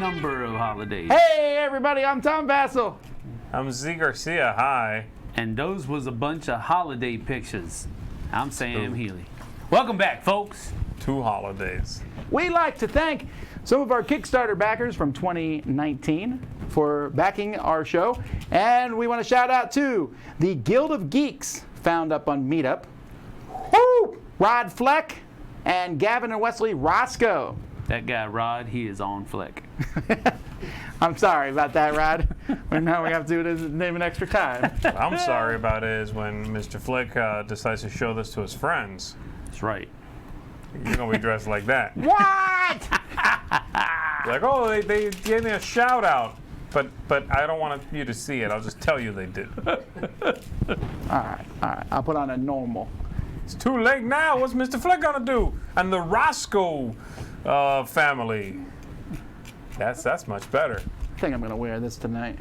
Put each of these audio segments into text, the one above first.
number of holidays. Hey, everybody, I'm Tom Vassell. I'm Z Garcia. Hi. And those was a bunch of holiday pictures. I'm Sam Healy. Welcome back, folks. 2 holidays. We'd like to thank some of our Kickstarter backers from 2019 for backing our show. And we want to shout out to the Guild of Geeks, found up on Meetup. Woo! Rod Fleck and Gavin and Wesley Roscoe. That guy, Rod, he is on flick. I'm sorry about that, Rod. But now we have to do it name an extra time. What I'm sorry about is when Mr. Flick decides to show this to his friends. That's right. You're going to be dressed like that. What? You're like, oh, they gave me a shout out. But I don't want you to see it. I'll just tell you they did. All right. I'll put on a normal. It's too late now. What's Mr. Flick going to do? And the Roscoe family. That's much better. I think I'm going to wear this tonight.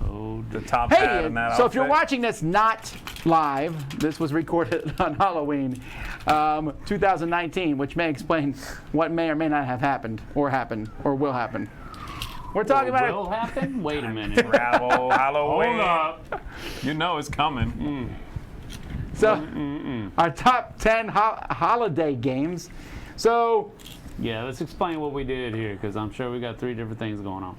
Oh, The top hat and that so if you're outfit. watching this not live, this was recorded on Halloween 2019, which may explain what may or may not have happened or will happen. We're talking about will happen? Wait a minute. Bravo, Halloween. Hold up. You know it's coming. our top 10 holiday games. So Yeah, let's explain what we did here, because I'm sure we got 3 different things going on.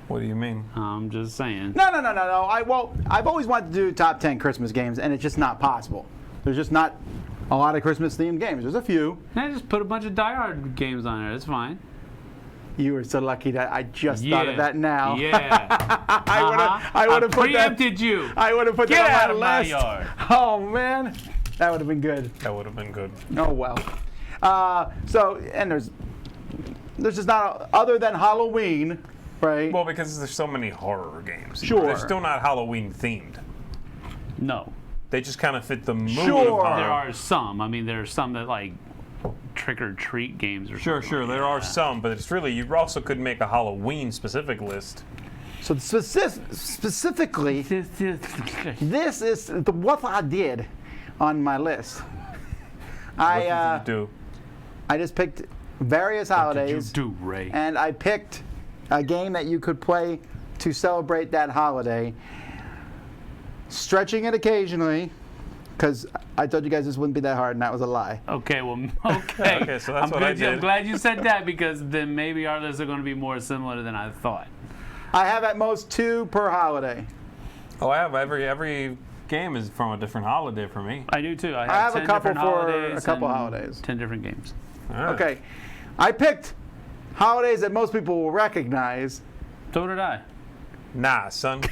What do you mean? I'm just saying. no. I've always wanted to do top 10 Christmas games, and it's just not possible. There's just not a lot of Christmas themed games. There's a few. I just put a bunch of Die Hard games on there. It's fine. You were so lucky that I just thought of that now. Yeah. I would have put that. preempted you. I would have put Get that out on of my my list. yard. Oh man, that would have been good. That would have been good. Oh well. And there's just not other than Halloween, right? Well, because there's so many horror games. Sure. They're still not Halloween themed. No. They just kind of fit the mood Sure. of horror. There are some. I mean, there are some that like trick or treat games or Sure, something. there are some, but it's really, you also could make a Halloween specific list. So specifically, this is what I did on my list. What did you do? I just picked various holidays. What did you do, Ray? And I picked a game that you could play to celebrate that holiday, stretching it occasionally, because I told you guys this wouldn't be that hard, and that was a lie. Okay, okay. Okay, so that's what I did. I'm glad you said that, because then maybe our lists are going to be more similar than I thought. I have at most 2 per holiday. Oh, I have every game is from a different holiday for me. I do too. I have a 10 couple different for holidays a couple and holidays. 10 different games. All right. Okay, I picked holidays that most people will recognize. So did I. Nah, son.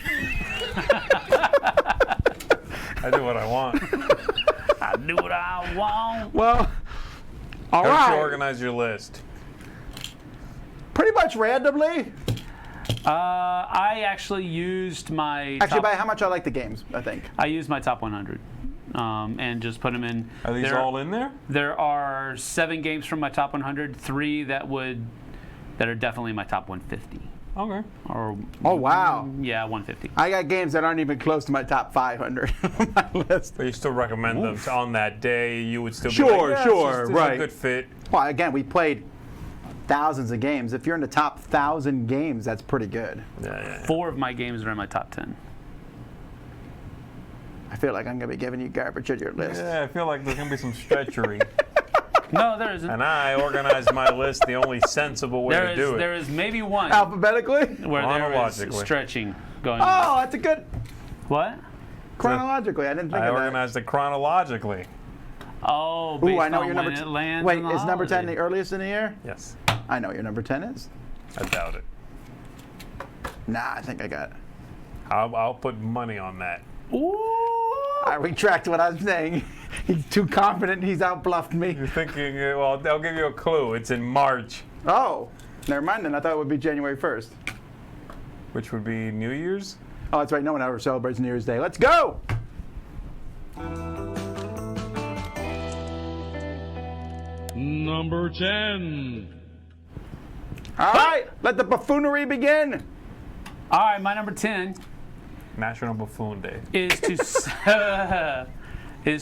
I do what I want. I do what I want. Well, all How right. did you organize your list? Pretty much randomly. I actually used my Actually, by how much I like the games, I think. I used my top 100 and just put them in. Are these all in there? There are 7 games from my top 100, 3 that are definitely my top 150. Okay. Or Oh, wow. Yeah, 150. I got games that aren't even close to my top 500 on my list. But you still recommend them on that day? You would still be Sure, like, yeah, sure, it's right. a good fit. Well, again, we played thousands of games. If you're in the top 1,000 games, that's pretty good. Yeah. 4 of my games are in my top 10. I feel like I'm going to be giving you garbage on your list. Yeah, I feel like there's gonna be some stretchery. No, there isn't. And I organized my list the only sensible way to do it. There is maybe one Alphabetically? where there is Chronologically. stretching going on. Oh, that's a good... What? Chronologically, I didn't think I of that. organized it chronologically. Oh, based Ooh, I know on what your number when it 10 lands Wait, on the is number 10 the holiday. earliest in the year? Yes. I know what your number 10 is. I doubt it. Nah, I think I got it. I'll put money on that. Ooh. I retract what I'm saying. He's too confident. He's outbluffed me. You're thinking, well, I'll give you a clue. It's in March, Oh, never mind then. I thought it would be January 1st. which would be New Year's. Oh, that's right. No one ever celebrates New Year's Day. Let's go! Number 10. All right, let the buffoonery begin. All right, my number 10 National Buffoon Day. is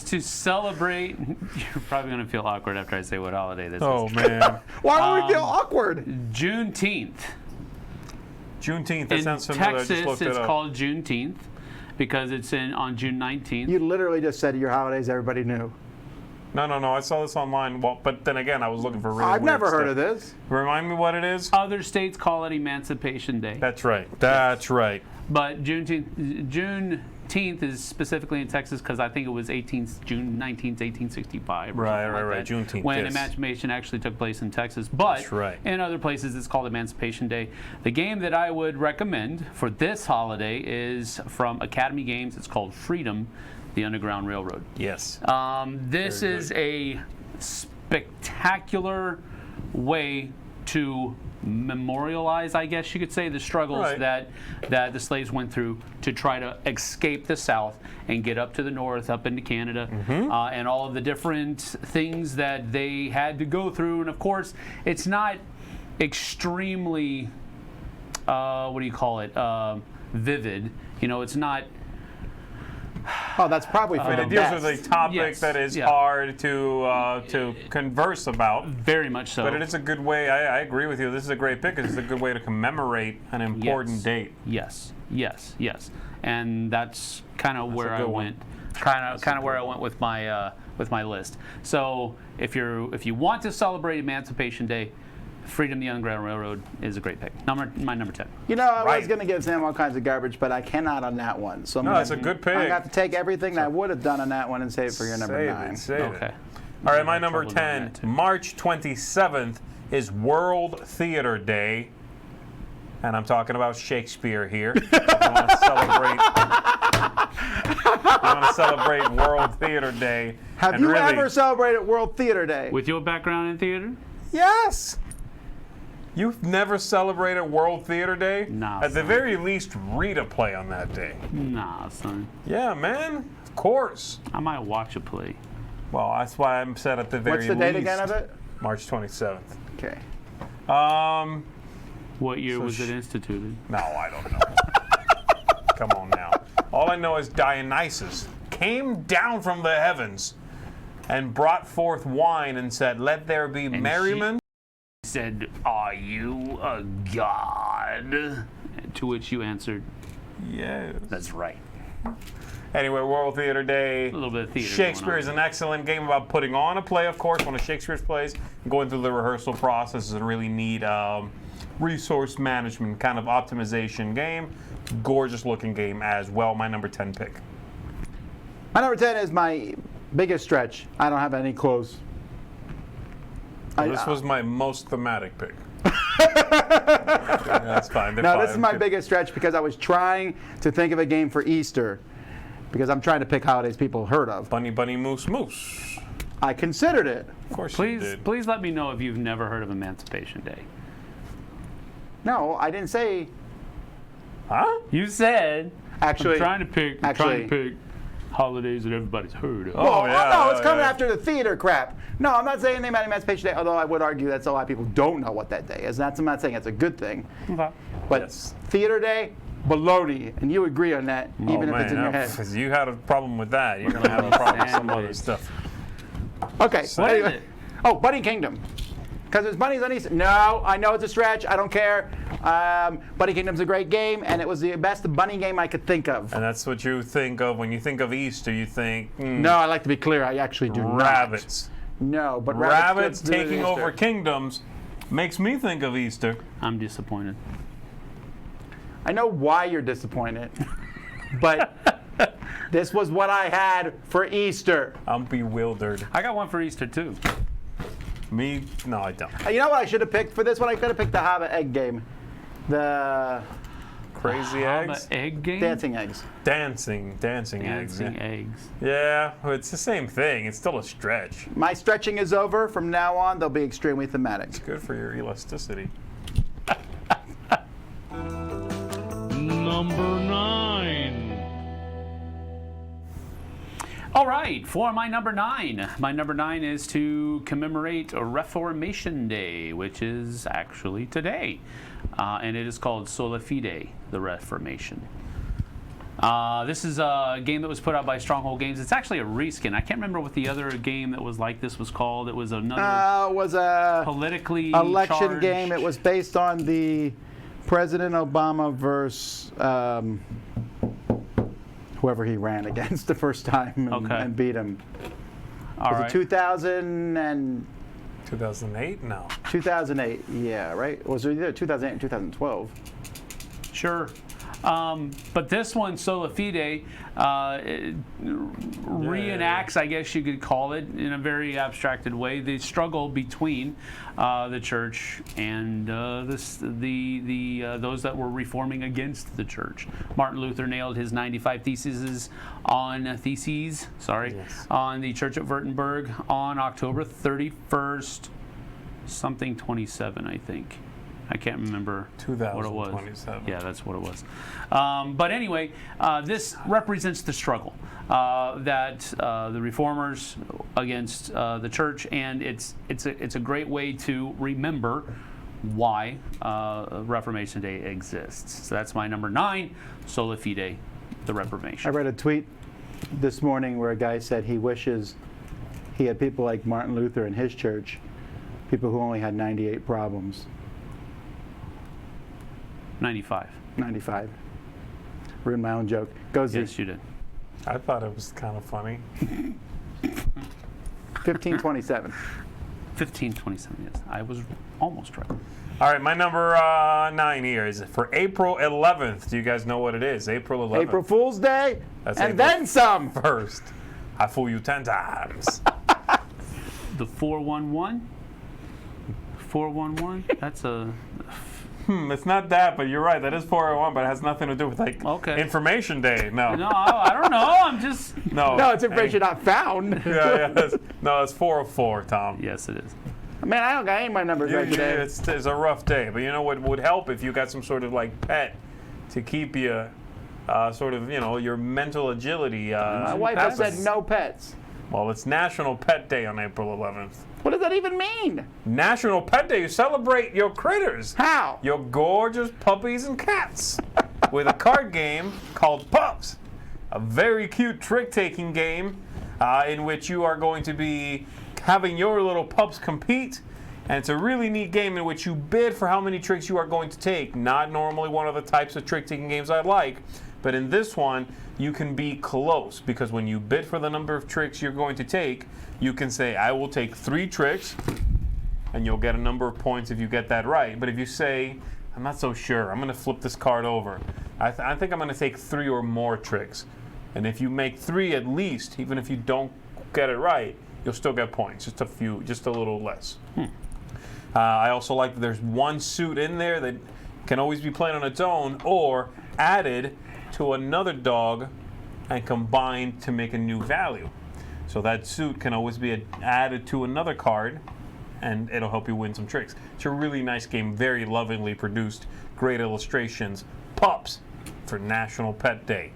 to celebrate. You're probably going to feel awkward after I say what holiday this Oh is. man. Why do we feel awkward? Juneteenth. Juneteenth, that In sounds familiar. I just Texas, looked it it's up. called Juneteenth because it's on June 19th. You literally just said your holidays everybody knew. No. I saw this online. Well, but then again, I was looking for really I've weird never heard stuff. of this. Remind me what it is? Other states call it Emancipation Day. That's right. That's right. But Juneteenth is specifically in Texas because I think it was June 19th, 1865. Or Right, something right. like that, Juneteenth, when yes. Emancipation actually took place in Texas. But That's right. in other places, it's called Emancipation Day. The game that I would recommend for this holiday is from Academy Games. It's called Freedom, the Underground Railroad. Yes. This Very is good. a spectacular way to memorialize, I guess you could say, the struggles Right. that the slaves went through to try to escape the South and get up to the North, up into Canada, and all of the different things that they had to go through. And of course, it's not extremely, what do you call it, vivid. You know, it's not. Oh, that's probably for And the it deals best. with a topic Yes, that is yeah. hard to converse about. Very much so. But it is a good way. I agree with you. This is a great pick. It's a good way to commemorate an important Yes. date. Yes, and that's kind of where I good one. went. Kind of where I went with my list. So if you want to celebrate Emancipation Day, Freedom the Underground Railroad is a great pick. My number 10. You know, I was Right. going to give Sam all kinds of garbage, but I cannot on that one. So I'm No, gonna, it's a good pick. I'm going to have to take everything that I would have done on that one and save it for your number Save 9. it, save Okay. it. All right, my have number trouble doing 10, that, too. March 27th is World Theater Day. And I'm talking about Shakespeare here. You want to celebrate World Theater Day. Have and you really, ever celebrated World Theater Day? With your background in theater? Yes. You've never celebrated World Theater Day? Nah, At the son. very least, read a play on that day. Nah, son. Yeah, man. Of course. I might watch a play. Well, that's why I'm said at the very What's the least. date again of it? March 27th. Okay. What year So was it instituted? No, I don't know. Come on now. All I know is Dionysus came down from the heavens and brought forth wine and said, "Let there be merriment." Said, "Are you a god?" To which you answered, Yes. "That's right." Anyway, World Theater Day. A little bit of theater. Shakespeare going is on. an excellent game about putting on a play, of course, one of Shakespeare's plays. Going through the rehearsal process is a really neat resource management kind of optimization game. Gorgeous looking game as well. My number 10 pick. My number 10 is my biggest stretch. I don't have any close. This was my most thematic pick. That's fine. They're No, fine. this is my biggest stretch because I was trying to think of a game for Easter because I'm trying to pick holidays people heard of. Bunny, bunny, moose, moose. I considered it. Of course you Please, did. please let me know if you've never heard of Emancipation Day. No, I didn't say. Huh? You said Actually, I'm trying to pick actually- holidays that everybody's heard of. Oh, yeah, no, it's coming yeah. after the theater crap. No, I'm not saying anything about Emancipation Day, although I would argue that's a lot of people don't know what that day is. I'm not saying it's a good thing. Okay. But Yes. Theater Day, baloney. And you agree on that, even if it's in your head. If you had a problem with that, you're going to have a problem with some other stuff. Okay. What is anyway. it? Oh, Bunny Kingdom. Because there's bunnies on Easter. No, I know it's a stretch. I don't care. Bunny Kingdom's a great game, and it was the best bunny game I could think of. And that's what you think of when you think of Easter. You think, No, I like to be clear. I actually do rabbits. not. No, but Rabbits gets to taking Easter. over kingdoms makes me think of Easter. I'm disappointed. I know why you're disappointed, but this was what I had for Easter. I'm bewildered. I got one for Easter too. Me? No, I don't. You know what I should have picked for this one? I could have picked the Hobbit egg game. The Crazy Hobbit eggs? egg game. dancing eggs. Dancing eggs. Dancing Yeah. eggs. Yeah, well, it's the same thing. It's still a stretch. My stretching is over. From now on, they'll be extremely thematic. Good for your elasticity. Number 9. All right, for my number 9. My number 9 is to commemorate Reformation Day, which is actually today. And it is called Sola Fide, the Reformation. This is a game that was put out by Stronghold Games. It's actually a reskin. I can't remember what the other game that was like this was called. It was another It was a politically election charged game. It was based on the President Obama versus whoever he ran against the first time and beat him. All Was right. it 2008? No. 2008, yeah, right? Was it either 2008 or 2012? Sure. But this one, Sola Fide, reenacts, I guess you could call it, in a very abstracted way, the struggle between the church and those that were reforming against the church. Martin Luther nailed his 95 theses on the church at Wittenberg on October 31st, something 27, I think. I can't remember what it was. 2027. Yeah, that's what it was. But anyway, this represents the struggle that the reformers against the church, and it's a great way to remember why Reformation Day exists. So that's my number 9, Sola Fide, the Reformation. I read a tweet this morning where a guy said he wishes he had people like Martin Luther in his church, people who only had 98 problems. 95. 95. Ruined my own joke. Go Z. Yes, you did. I thought it was kind of funny. 1527. 1527, yes. I was almost right. All right, my number 9 here is for April 11th. Do you guys know what it is? April 11th. April Fool's Day, That's and April then some. 1st. I fool you 10 times. The 411? 411? That's a... It's not that, but you're right. That is 401, but it has nothing to do with Information Day. No. No, I don't know. I'm just... No, it's information not found. Yeah. No, it's 404, Tom. Yes, it is. Man, I don't got any of my numbers right today. It's a rough day, but you know what would help if you got some sort of pet to keep you your mental agility. My wife has said no pets. Well, it's National Pet Day on April 11th. What does that even mean? National Pet Day. You celebrate your critters. How? Your gorgeous puppies and cats with a card game called Pups. A very cute trick-taking game in which you are going to be having your little pups compete. And it's a really neat game in which you bid for how many tricks you are going to take. Not normally one of the types of trick-taking games I like, but in this one, you can be close, because when you bid for the number of tricks you're going to take, you can say, I will take 3 tricks, and you'll get a number of points if you get that right. But if you say, I'm not so sure, I'm going to flip this card over, I think I'm going to take 3 or more tricks. And if you make 3 at least, even if you don't get it right, you'll still get points, just a little less. I also like that there's one suit in there that can always be played on its own or added to another dog and combined to make a new value. So that suit can always be added to another card, and it'll help you win some tricks. It's a really nice game, very lovingly produced, great illustrations. Pups for National Pet Day.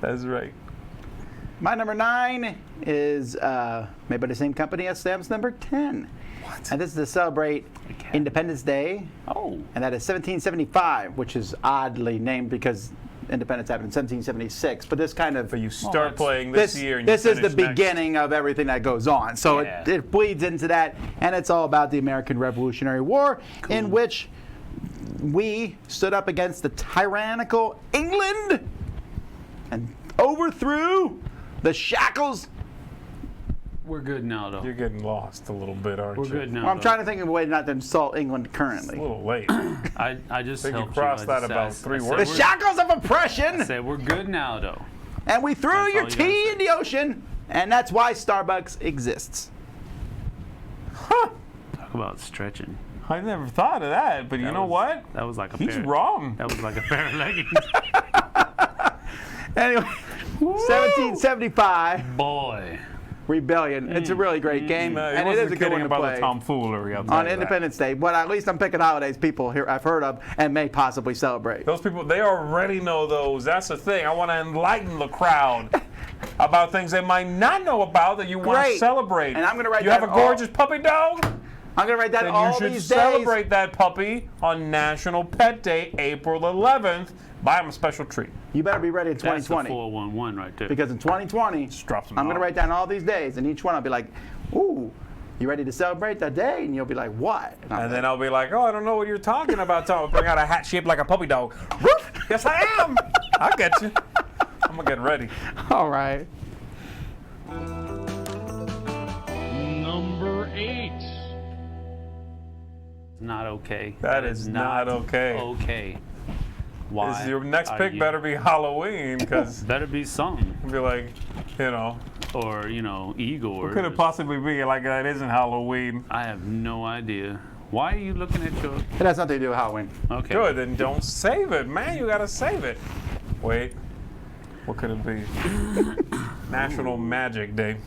That's right. My number 9 is made by the same company as Sam's number 10. What? And this is to celebrate Independence Day. Oh. And that is 1775, which is oddly named because independence happened in 1776. But this kind of... But you start playing this year and you this is the finish next. beginning of everything that goes on. So Yeah. it bleeds into that. And it's all about the American Revolutionary War, in which we stood up against the tyrannical England and overthrew the shackles. We're good now, though. You're getting lost a little bit, aren't you? We're good now. Well, I'm though. trying to think of a way not to insult England It's currently. a little late. I just think you helped crossed I that about 3 said words. The we're- shackles of oppression! I said we're good now, though. And we threw That's your all you gotta tea say. in the ocean, and that's why Starbucks exists. Huh. Talk about stretching. I never thought of that, but you know what? That was like a He's pair. wrong. That was like a pair of leggings. Anyway, 1775 Boy. Rebellion. It's a really great game, No, he and it wasn't is a good one kidding to about play the tomfoolery. I'll tell on you that. Independence Day. But at least I'm picking holidays people here I've heard of and may possibly celebrate. Those people, they already know those. That's the thing. I want to enlighten the crowd about things they might not know about that you want to Great. celebrate. And I'm gonna write You that have a all- gorgeous puppy dog? I'm gonna write that Then all you should these celebrate days. that puppy on National Pet Day, April 11th. Buy him a special treat. You better be ready in That's the 2020. 411 right there. Because in 2020, Just drop some I'm going to knowledge. write down all these days, and each one I'll be like, ooh, You ready to celebrate that day? And you'll be like, what? And then I'll be like, oh, I don't know what you're talking about, Tom. I'll bring out a hat shaped like a puppy dog. Woof! Yes, I am. I'll get you. I'm going to get ready. All right. Number 8. Not okay. That is not okay. Okay. Why? Your next are pick you- better be Halloween, because Better be something. be like, Or, Igor. what could it possibly be? Like, it isn't Halloween. I have no idea. Why are you looking at your... It has nothing to do with Halloween. Okay. Good, then don't save it, man. You got to save it. Wait. What could it be? National Magic Day.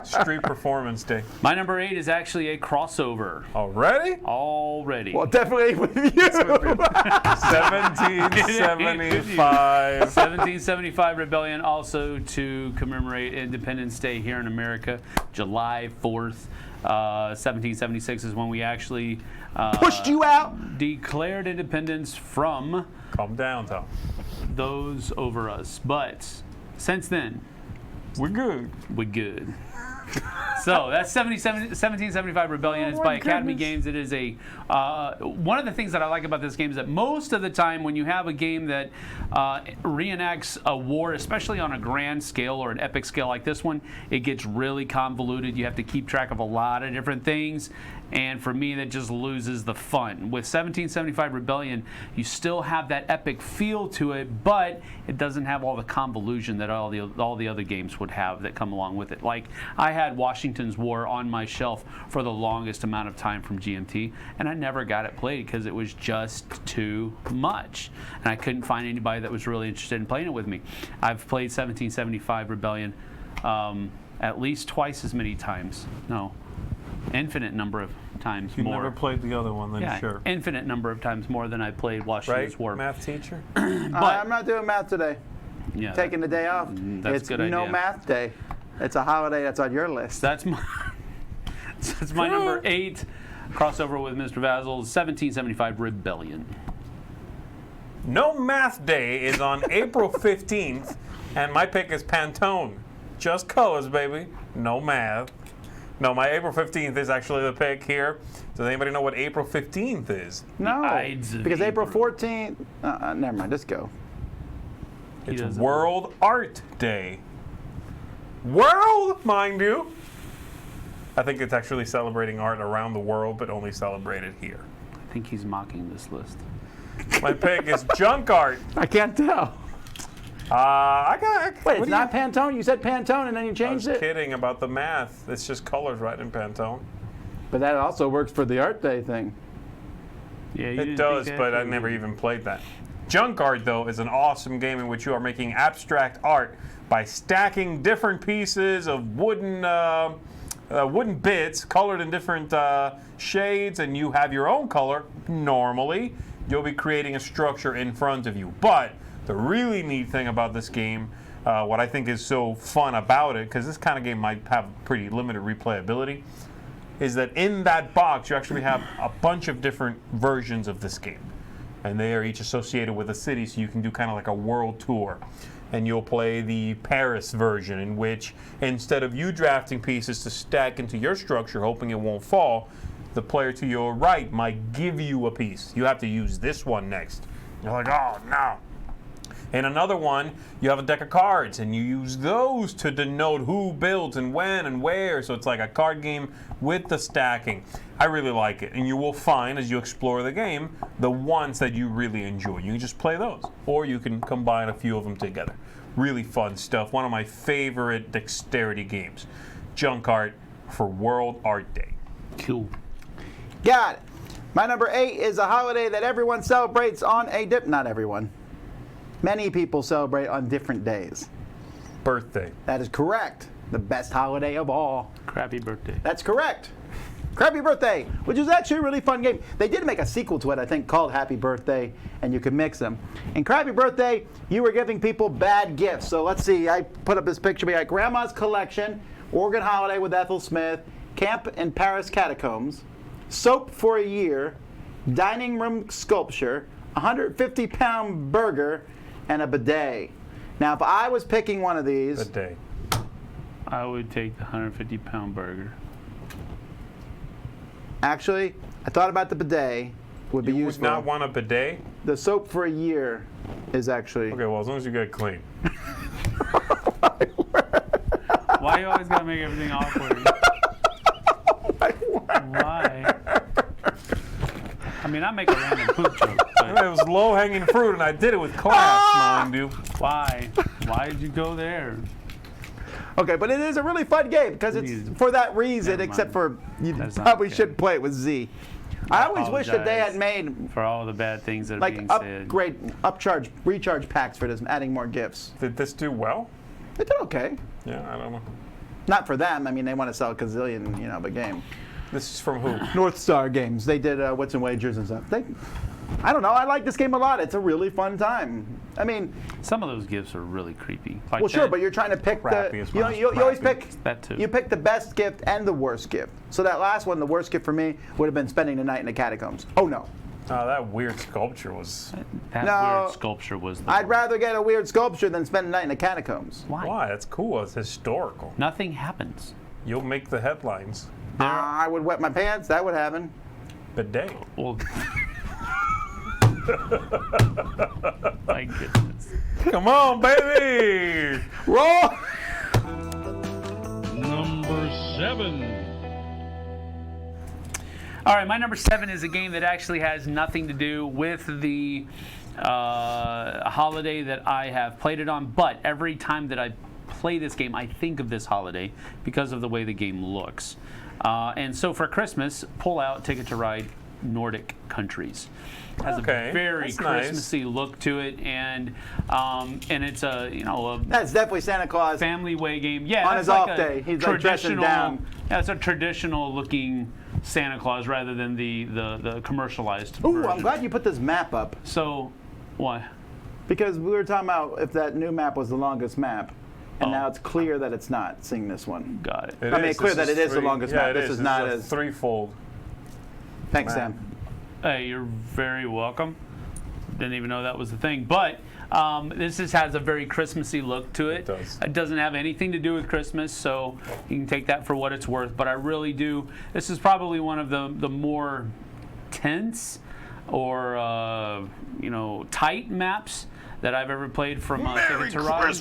Street Performance Day. My number 8 is actually a crossover. Already? Already. Well, definitely with you. 1775. 1775 rebellion, also to commemorate Independence Day here in America. July 4th, 1776 is when we actually Pushed you out. declared independence from Calm down, Tom. those over us. But since then, We're good. we're good. So that's 1775 Rebellion. It's by Academy Games. It is a one of the things that I like about this game is that most of the time when you have a game that reenacts a war, especially on a grand scale or an epic scale like this one, it gets really convoluted. You have to keep track of a lot of different things. And for me, that just loses the fun. With 1775 Rebellion, you still have that epic feel to it, but it doesn't have all the convolution that all the other games would have that come along with it. Like, I had Washington's War on my shelf for the longest amount of time from GMT, and I never got it played because it was just too much. And I couldn't find anybody that was really interested in playing it with me. I've played 1775 Rebellion at least twice as many times. No. Infinite number of times You more. never played the other one, then Yeah, sure. infinite number of times more than I played Washington's Right, War. math teacher? I'm not doing math today. Yeah, Taking the day off. that's It's a good no idea. math day. It's a holiday that's on your list. That's my that's my number 8 crossover with Mr. Vazel's 1775 Rebellion. No Math Day is on April 15th, and my pick is Pantone. Just colors, baby. No math. No, my April 15th is actually the pick here. Does anybody know what April 15th is? No, Ides of because April April. 14th. Never mind. Just go. It's doesn't- World Art Day. World, mind you. I think it's actually celebrating art around the world, but only celebrated here. I think he's mocking this list. My pick is junk art. I can't tell. Wait, it's not Pantone? You said Pantone and then you I was changed it? kidding about the math. It's just colors, right, in Pantone. But that also works for the Art Day thing. Yeah, you It didn't does, think but that I through. never even played that. Junk art, though, is an awesome game in which you are making abstract art by stacking different pieces of wooden bits colored in different shades, and you have your own color. Normally, you'll be creating a structure in front of you. But the really neat thing about this game, what I think is so fun about it, because this kind of game might have pretty limited replayability, is that in that box you actually have a bunch of different versions of this game. And they are each associated with a city, so you can do kind of like a world tour. And you'll play the Paris version, in which instead of you drafting pieces to stack into your structure, hoping it won't fall, the player to your right might give you a piece. You have to use this one next. You're like, oh no. In another one, you have a deck of cards, and you use those to denote who builds and when and where. So it's like a card game with the stacking. I really like it, and you will find as you explore the game the ones that you really enjoy. You can just play those, or you can combine a few of them together. Really fun stuff. One of my favorite dexterity games. Junk art for World Art Day. Cool. Got it. My number 8 is a holiday that everyone celebrates on not everyone. Many people celebrate on different days. Birthday. That is correct. The best holiday of all. Crappy birthday. That's correct. Crappy Birthday, which is actually a really fun game. They did make a sequel to it, I think, called Happy Birthday, and you could mix them. In Crappy Birthday, you were giving people bad gifts. So let's see, I put up this picture. We got Grandma's Collection, Oregon Holiday with Ethel Smith, Camp in Paris Catacombs, Soap for a Year, Dining Room Sculpture, 150-pound burger, and a bidet. Now, if I was picking one of these, Good day. I would take the 150-pound burger. Actually, I thought about the bidet would be You would useful. not want a bidet? The soap for a year is actually. Okay, well, as long as you get it clean. Why you always gotta make everything awkward? Why? I mean, I make a random poop joke, It but was low-hanging fruit, and I did it with class, mind you. why? Why did you go there? Okay, but it is a really fun game because it's Please. for that reason, Never except for you That's not probably okay. should play it with Z. I always wish that they had apologize. made For all the bad things that are like being said. recharge packs for this, adding more gifts. Did this do well? It did okay. Yeah, I don't know. Not for them. I mean, they want to sell a gazillion, of a game. This is from who? North Star Games. They did Wits and Wagers and stuff. I don't know. I like this game a lot. It's a really fun time. I mean, Some of those gifts are really creepy. Like well, sure, that- but you're trying to pick Crappy is you fine. always Crappy. pick That too. You pick the best gift and the worst gift. So that last one, the worst gift for me, would have been spending the night in the catacombs. Oh no. Oh, that weird sculpture was. that No. weird sculpture was the I'd worst. rather get a weird sculpture than spend the night in the catacombs. Why? That's cool. It's historical. Nothing happens. You'll make the headlines. I would wet my pants. That would happen. Bidet. Well, my goodness. Come on, baby! Roll. Number 7. All right, my number 7 is a game that actually has nothing to do with the holiday that I have played it on, but every time that I play this game, I think of this holiday because of the way the game looks. And so for Christmas, pull out Ticket to Ride Nordic Countries. Has Okay, a very that's nice. Christmassy look to it, and it's a a That's definitely Santa Claus. family way game. Yeah, On that's his off a day, he's, like, dressing traditional. down. Yeah, it's a traditional looking Santa Claus rather than the commercialized. Ooh, version. I'm glad you put this map up So, what? because we were talking about if that new map was the longest map, and Oh. now it's clear that it's not. Seeing this one. Got it. It I mean, is. clear This that it is the three- longest yeah, map. it This is. is not a as- threefold. Thanks, Map. Sam. Hey, you're very welcome. Didn't even know that was the thing. But this just has a very Christmassy look to it. It does. It doesn't have anything to do with Christmas, so you can take that for what it's worth. But I really do. This is probably one of the more tense or tight maps that I've ever played from Ticket to Ride.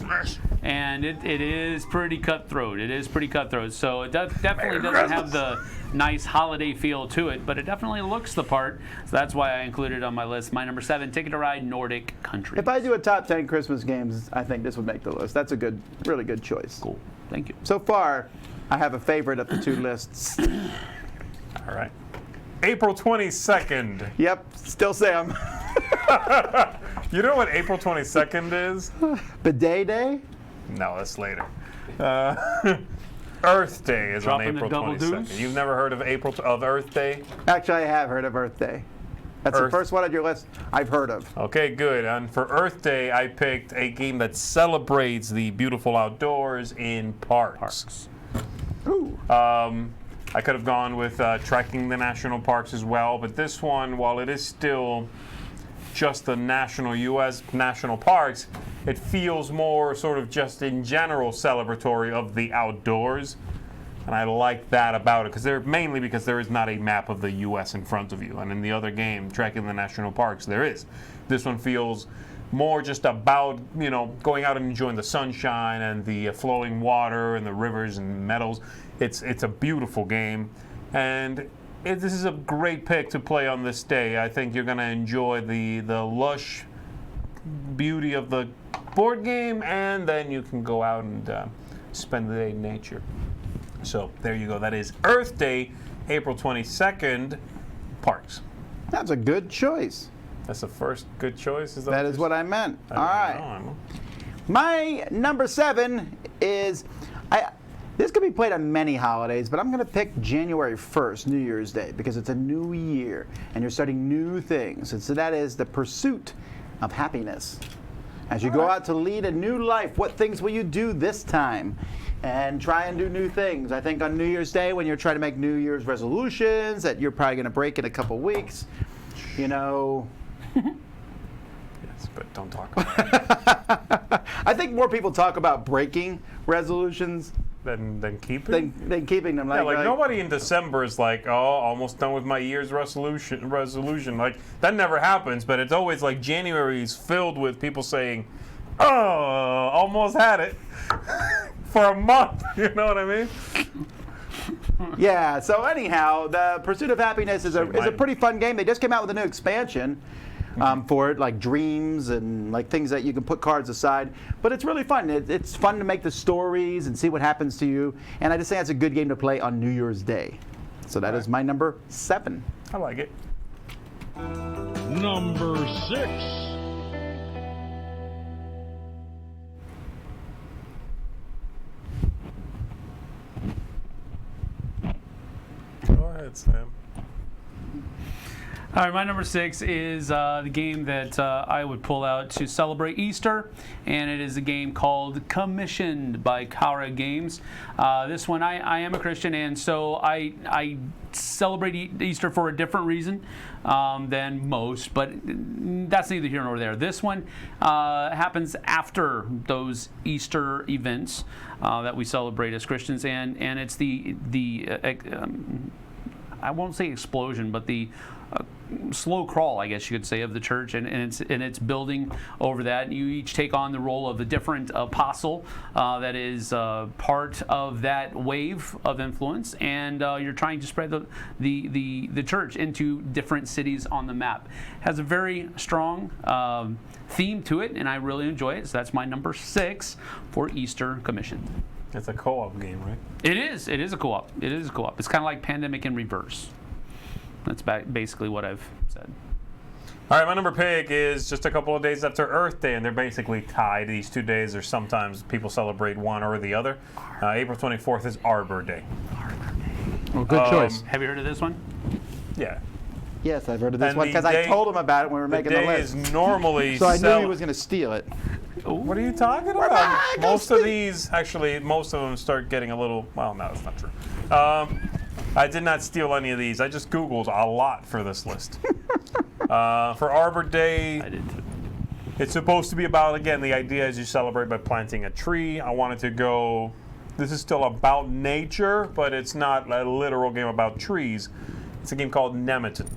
And it is pretty cutthroat. It is pretty cutthroat. So it definitely doesn't have the nice holiday feel to it, but it definitely looks the part. So that's why I included it on my list. My number 7, Ticket to Ride Nordic Countries. If I do a top 10 Christmas games, I think this would make the list. That's a really good choice. Cool. Thank you. So far, I have a favorite of the two lists. All right. April 22nd. Yep, still Sam. You know what April 22nd is? Bidet Day? No, that's later. Earth Day is Dropping on the April double 22nd. deuce? You've never heard of Earth Day? Actually, I have heard of Earth Day. That's the Earth. first one on your list I've heard of. Okay, good. And for Earth Day, I picked a game that celebrates the beautiful outdoors in parks. Ooh. I could have gone with trekking the national parks as well, but this one, while it is still just the U.S. national parks, it feels more sort of just in general celebratory of the outdoors. And I like that about it, mainly because there is not a map of the U.S. in front of you. And in the other game, Trekking the National Parks, there is. This one feels more just about, going out and enjoying the sunshine and the flowing water and the rivers and meadows. It's a beautiful game. And this is a great pick to play on this day. I think you're going to enjoy the lush beauty of the board game, and then you can go out and spend the day in nature. So there you go. That is Earth Day, April 22nd, parks. That's a good choice. That's the first good choice. That is what I meant. I All right. don't know. My number 7 is this could be played on many holidays, but I'm going to pick January 1st, New Year's Day, because it's a new year and you're starting new things. And so that is the pursuit of happiness. As you go out to lead a new life, what things will you do this time? And try and do new things. I think on New Year's Day, when you're trying to make New Year's resolutions that you're probably going to break in a couple weeks, Yes, but don't talk about it. I think more people talk about breaking resolutions than keeping. Than keeping them. Yeah, like nobody in December is like, oh, almost done with my year's resolution. Like that never happens, but it's always like January is filled with people saying, oh, almost had it for a month. You know what I mean? Yeah, so anyhow, the Pursuit of Happiness is a pretty fun game. They just came out with a new expansion for it, like dreams and like things that you can put cards aside. But it's really fun. It's fun to make the stories and see what happens to you. And I just think that's a good game to play on New Year's Day. So that is my number 7. I like it. Number 6. Go ahead, Sam. All right, my number 6 is the game that I would pull out to celebrate Easter, and it is a game called Commissioned by Kara Games. This one, I am a Christian, and so I celebrate Easter for a different reason than most, but that's neither here nor there. This one happens after those Easter events that we celebrate as Christians, and it's the I won't say explosion, but the slow crawl, I guess you could say, of the church, and it's building over that. You each take on the role of a different apostle that is part of that wave of influence, and you're trying to spread the church into different cities on the map. It has a very strong theme to it, and I really enjoy it. So that's my number 6 for Easter Commission. It's a co-op game, right? It is. It is a co-op. It is a co-op. It's kind of like Pandemic in reverse. That's basically what I've said. All right, my number pick is just a couple of days after Earth Day, and they're basically tied. These 2 days, or sometimes people celebrate one or the other. April 24th is Arbor Day. Well, good choice. Have you heard of this one? Yeah. Yes, I've heard of this And one because I told him about it when we were making the day list. is normally So I knew he was going to steal it. What are you talking about? Most of these, actually, most of them start getting a little. Well, no, that's not true. I did not steal any of these. I just Googled a lot for this list. For Arbor Day, I did too. it's supposed to be about, again, the idea is you celebrate by planting a tree. I wanted to go. This is still about nature, but it's not a literal game about trees. It's a game called Nemeton,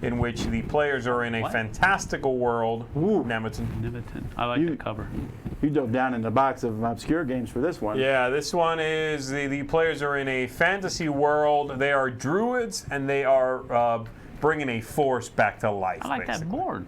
in which the players are in a What? fantastical world. Ooh. Nemeton. Nibiton. I like the cover. You dove down in the box of obscure games for this one. Yeah, this one is the players are in a fantasy world. They are druids, and they are bringing a force back to life. I like that basically. board.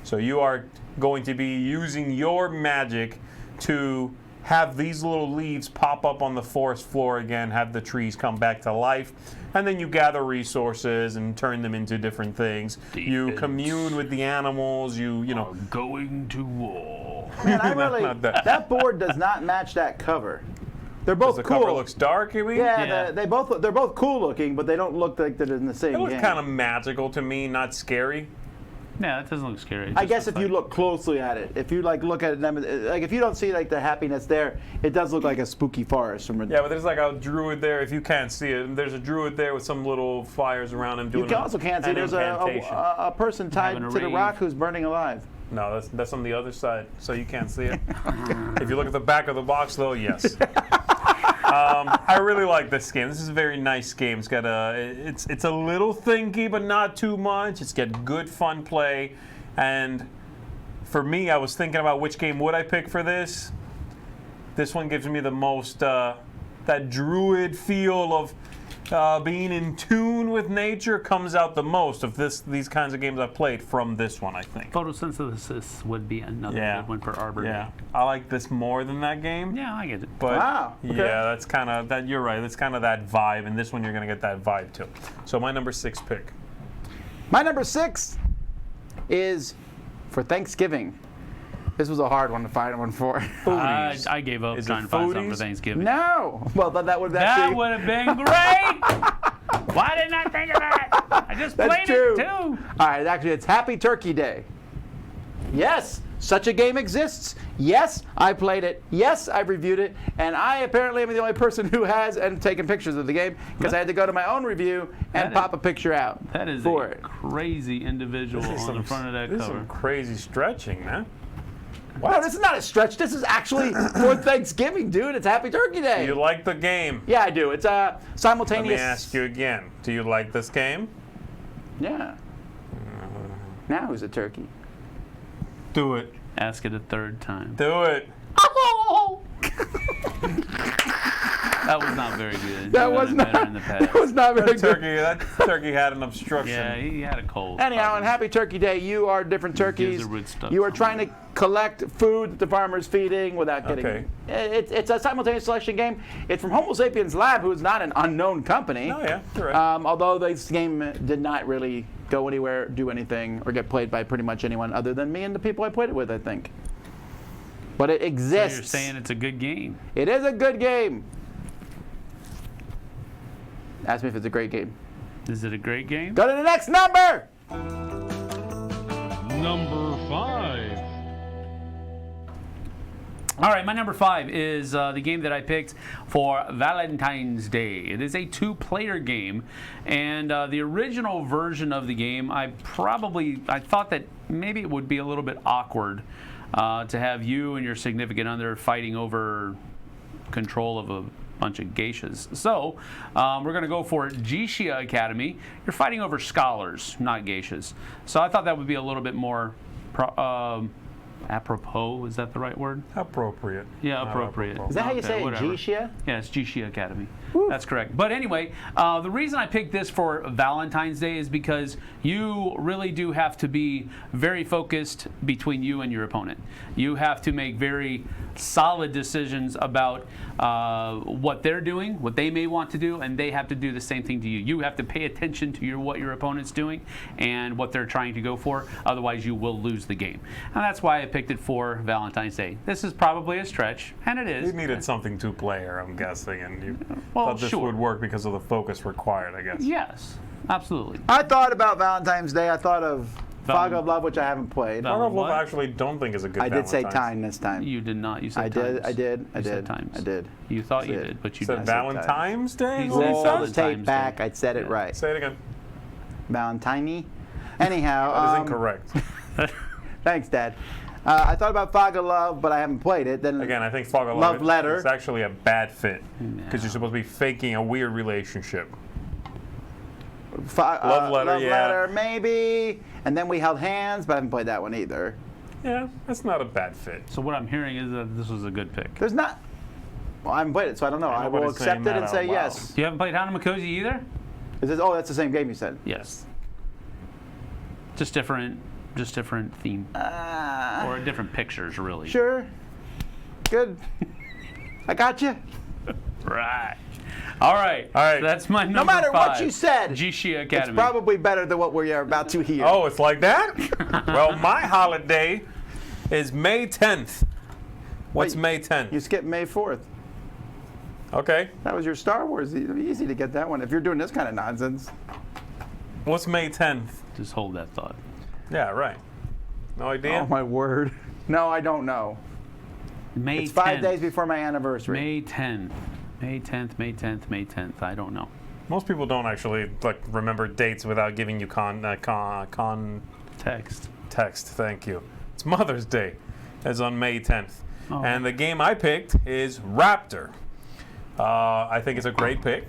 So you are going to be using your magic to have these little leaves pop up on the forest floor again, have the trees come back to life, and then you gather resources and turn them into different things. You Defense. commune with the animals. You know. Going to war. Man, I really, Not that. that board does not match that cover. They're both The cool. cover looks dark, you mean? Yeah, Yeah. they're both cool looking, but they don't look like they're in the same It looks game. kind of magical to me, not scary. Yeah, that doesn't look scary. It I just guess looks if you like- look closely at it, if you like look at it, like if you don't see like the happiness there, it does look like a spooky forest. From Yeah, but there's like a druid there. If you can't see it, there's a druid there with some little fires around him doing. you also can't see an there's incantation. a person tied Having a to the rave. rock who's burning alive. No, that's on the other side, so you can't see it. If you look at the back of the box, though, yes. I really like this game. This is a very nice game. It's got it's a little thinky, but not too much. It's got good fun play, and for me, I was thinking about which game would I pick for this. This one gives me the most that druid feel of being in tune with nature comes out the most of these kinds of games I've played from this one, I think. Photosynthesis would be another good one for Arbor Yeah, Day. I like this more than that game. Yeah, I get it. But Wow, okay. yeah, that's kind of that. You're right. That's kind of that vibe, and this one you're gonna get that vibe too. So my number 6 pick. My number 6 is for Thanksgiving. This was a hard one to find one for. I gave up Is it trying to find something for foodies? Thanksgiving. No, well that would That actually. would have been great. Why didn't I think of that? I just That's played true. it too. All right, actually, it's Happy Turkey Day. Yes, such a game exists. Yes, I played it. Yes, I've reviewed it. And I apparently am the only person who has and taken pictures of the game because I had to go to my own review and That is- pop a picture out That is for a it. crazy individual on the front of that This is cover. some crazy stretching, man. Wow, this is not a stretch. This is actually for Thanksgiving, dude. It's Happy Turkey Day. Do you like the game? Yeah, I do. It's simultaneous. Let me ask you again. Do you like this game? Yeah. Now who's a turkey? Do it. Ask it a third time. Do it. That was not very good. That You was got it not. better in the past. That was not very good. That turkey had an obstruction. Yeah, he had a cold. Anyhow, on Happy Turkey Day, you are different turkeys. Gives the root stuff You are from trying to collect food that the farmer's feeding without getting. Okay. It's a simultaneous selection game. It's from Homo Sapiens Lab, who is not an unknown company. Oh yeah, you're right. Although this game did not really go anywhere, do anything, or get played by pretty much anyone other than me and the people I played it with, I think. But it So exists. you're saying it's a good game. It is a good game. Ask me if it's a great game. Is it a great game? Go to the next number. Number 5. All right, my number 5 is the game that I picked for Valentine's Day. It is a 2-player game, and the original version of the game, I thought that maybe it would be a little bit awkward to have you and your significant other fighting over control of a bunch of geishas. So we're going to go for Geisha Academy. You're fighting over scholars, not geishas. So I thought that would be a little bit more apropos. Is that the right word? Appropriate. Yeah, Not appropriate. apropos. Is that how you Okay, say it? whatever. Geisha? Yeah, it's Geisha Academy. That's correct. But anyway, the reason I picked this for Valentine's Day is because you really do have to be very focused between you and your opponent. You have to make very solid decisions about what they're doing, what they may want to do, and they have to do the same thing to you. You have to pay attention to what your opponent's doing and what they're trying to go for. Otherwise, you will lose the game. And that's why I picked it for Valentine's Day. This is probably a stretch, and it is. You needed something 2-player, I'm guessing, and you Well, thought this sure. would work because of the focus required, I guess. Yes, absolutely. I thought about Valentine's Day. I thought of Fog of Love, which I haven't played. Val- Fog of Love What? I actually don't think is a good I did say Valentine's. time this time. You did not. You said I did. times. I did. I You said did. times. I did. You thought you Said- did, but you Said didn't. Valentine's Day? He Is what said he Roll the said? Valentine's tape Day. back. I said it Yeah. right. Say it again. Valentine. Anyhow. That is incorrect. Thanks, Dad. I thought about Fog of Love, but I haven't played it. Then Again, I think Fog of Love Love Letter. is actually a bad fit because No. you're supposed to be faking a weird relationship. Love Letter, yeah. Letter, maybe. And then we held hands, but I haven't played that one either. Yeah, that's not a bad fit. So what I'm hearing is that this was a good pick. There's not. Well, I haven't played it, so I don't know. I will Nobody's saying accept it that and out say loud. yes. You haven't played Hanamakoji either? Is this? Oh, that's the same game you said. Yes. Just different theme or different pictures, really. Sure. Good. I got you. Right. All right. All right. So that's my number No matter 5. what you said, Jishi it's Academy. probably better than what we are about to hear. Oh, it's like that? Well, my holiday is May 10th. What's Wait, May 10th? You skipped May 4th. Okay. That was your Star Wars. It'd be easy to get that one if you're doing this kind of nonsense. What's May 10th? Just hold that thought. Yeah, right. No idea? Oh my word. No, I don't know. May It's 10th. 5 days before my anniversary. May 10th. May 10th, May 10th, May 10th. I don't know. Most people don't actually remember dates without giving you Text. text. Thank you. It's Mother's Day. It's on May 10th. Oh. And the game I picked is Raptor. I think it's a great pick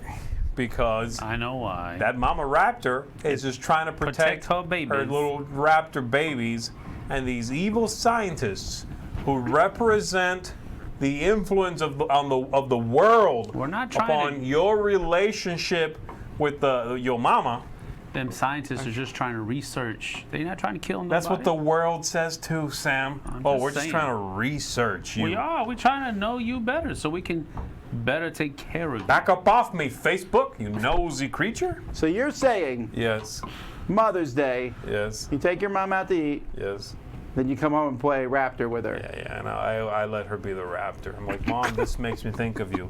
because I know why. that mama raptor is just trying to protect her babies. her little raptor babies, and these evil scientists who represent the influence of the world We're not trying upon to- your relationship with your mama. Them scientists are just trying to research. They're not trying to kill nobody. That's what the world says too, Sam. I'm Oh, just we're just saying. trying to research you. We are. We're trying to know you better so we can better take care of you. Back up off me, Facebook, you nosy creature. So you're saying Yes, Mother's Day, yes, you take your mom out to eat, yes. then you come home and play Raptor with her. Yeah, and I let her be the raptor. I'm like, Mom, this makes me think of you.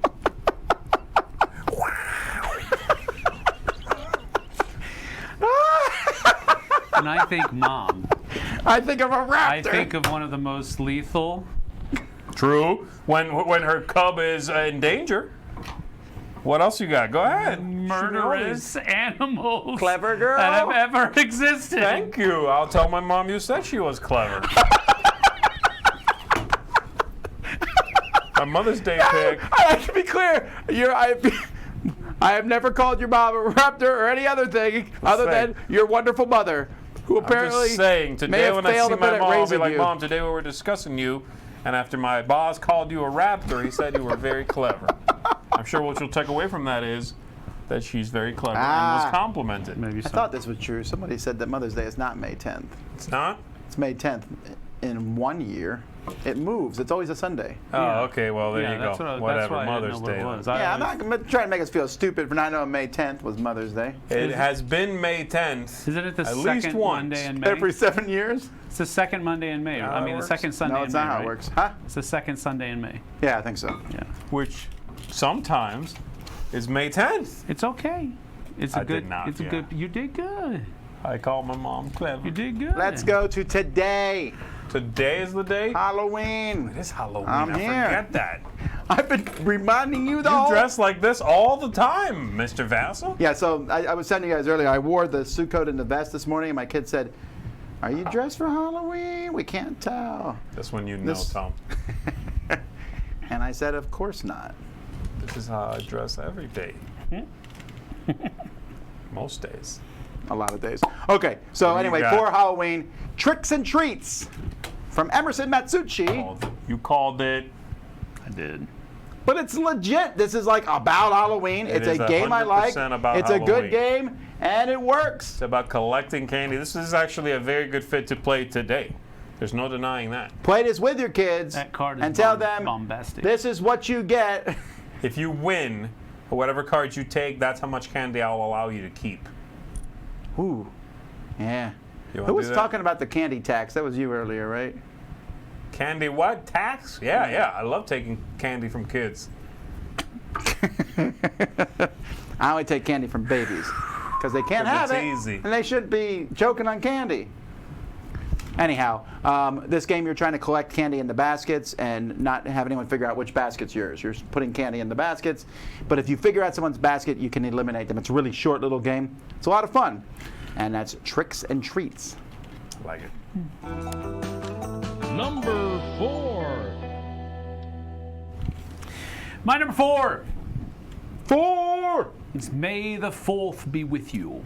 When I think mom, I think of a Raptor. I think of one of the most lethal. True. When her cub is in danger. What else you got? Go ahead. Murderous animals Clever girl. that have ever existed. Thank you. I'll tell my mom you said she was clever. My Mother's Day pick. I like to be clear. I have never called your mom a raptor or any other thing other than your wonderful mother, who apparently I'm just saying, may today have when I failed see a bit my at mom, I'll be raising like, you. Mom, today we were discussing you, and after my boss called you a raptor, he said you were very clever. I'm sure what you'll take away from that is that she's very clever and was complimented. Maybe I so. thought this was true. Somebody said that Mother's Day is not May 10th. It's not? It's May 10th. In 1 year, it moves. It's always a Sunday. Oh, okay, well, there you that's go. That's Whatever, why I didn't Mother's know what Day. it was. Yeah, I'm not trying to make us feel stupid for not knowing May 10th was Mother's Day. It has been May 10th. Isn't it the at least second once. Monday in May? Every 7 years? It's the second Monday in May. How I it mean, the works? second Sunday No, in it's May. not how right? it works. Huh? It's the second Sunday in May. Yeah, I think so. Yeah. Which sometimes is May 10th. It's okay. It's a I good. did not, It's a yeah. good. You did good. I call my mom clever. You did good. Let's go to today. Today is the day? Halloween. It is Halloween. I'm I here. forget that. I've been reminding you the You whole dress like this all the time, Mr. Vassal. Yeah, so I was telling you guys earlier, I wore the suit coat and the vest this morning, and my kid said, "Are you dressed for Halloween? We can't tell." That's when you know, This- Tom. And I said, "Of course not." This is how I dress every day. Most days. A lot of days. Okay, so What do you anyway, got? for Halloween, tricks and treats from Emerson Matsuchi. You called it. I did. But it's legit. This is like about Halloween. It It's is a game I like. 100% about It's a good Halloween. game, and it works. It's about collecting candy. This is actually a very good fit to play today. There's no denying that. Play this with your kids That card is and tell them bombastic. this is what you get. If you win, whatever cards you take, that's how much candy I'll allow you to keep. Ooh, yeah. You wanna Who was do that? talking about the candy tax? That was you earlier, right? Candy what? Tax? Yeah. I love taking candy from kids. I only take candy from babies because they can't 'Cause have it's it, easy. and they should be choking on candy. Anyhow, this game you're trying to collect candy in the baskets and not have anyone figure out which basket's yours. You're putting candy in the baskets, but if you figure out someone's basket, you can eliminate them. It's a really short little game. It's a lot of fun, and that's Tricks and Treats. I like it. Number 4. My number 4 4. is May the 4th be with you.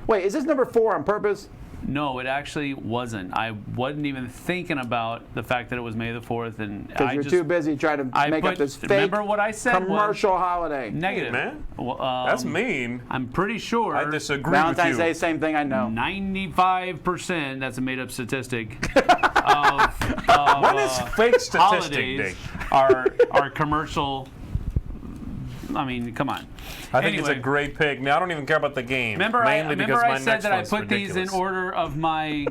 Wait, is this number 4 on purpose? No, it actually wasn't. I wasn't even thinking about the fact that it was May the 4th, and Because I you're just too busy trying to I make up put- this fake remember what I said was- commercial holiday. negative. Man, Well, that's mean. I'm pretty sure. I disagree Valentine's with Day, you. same thing. I know. 95%. That's a made-up statistic. of When is fake statistic holidays day? are commercial. I mean, come on. I think it's a Anyway. great pick. Now, I don't even care about the game. Remember, because I my said next that I one's put these in ridiculous. order of my.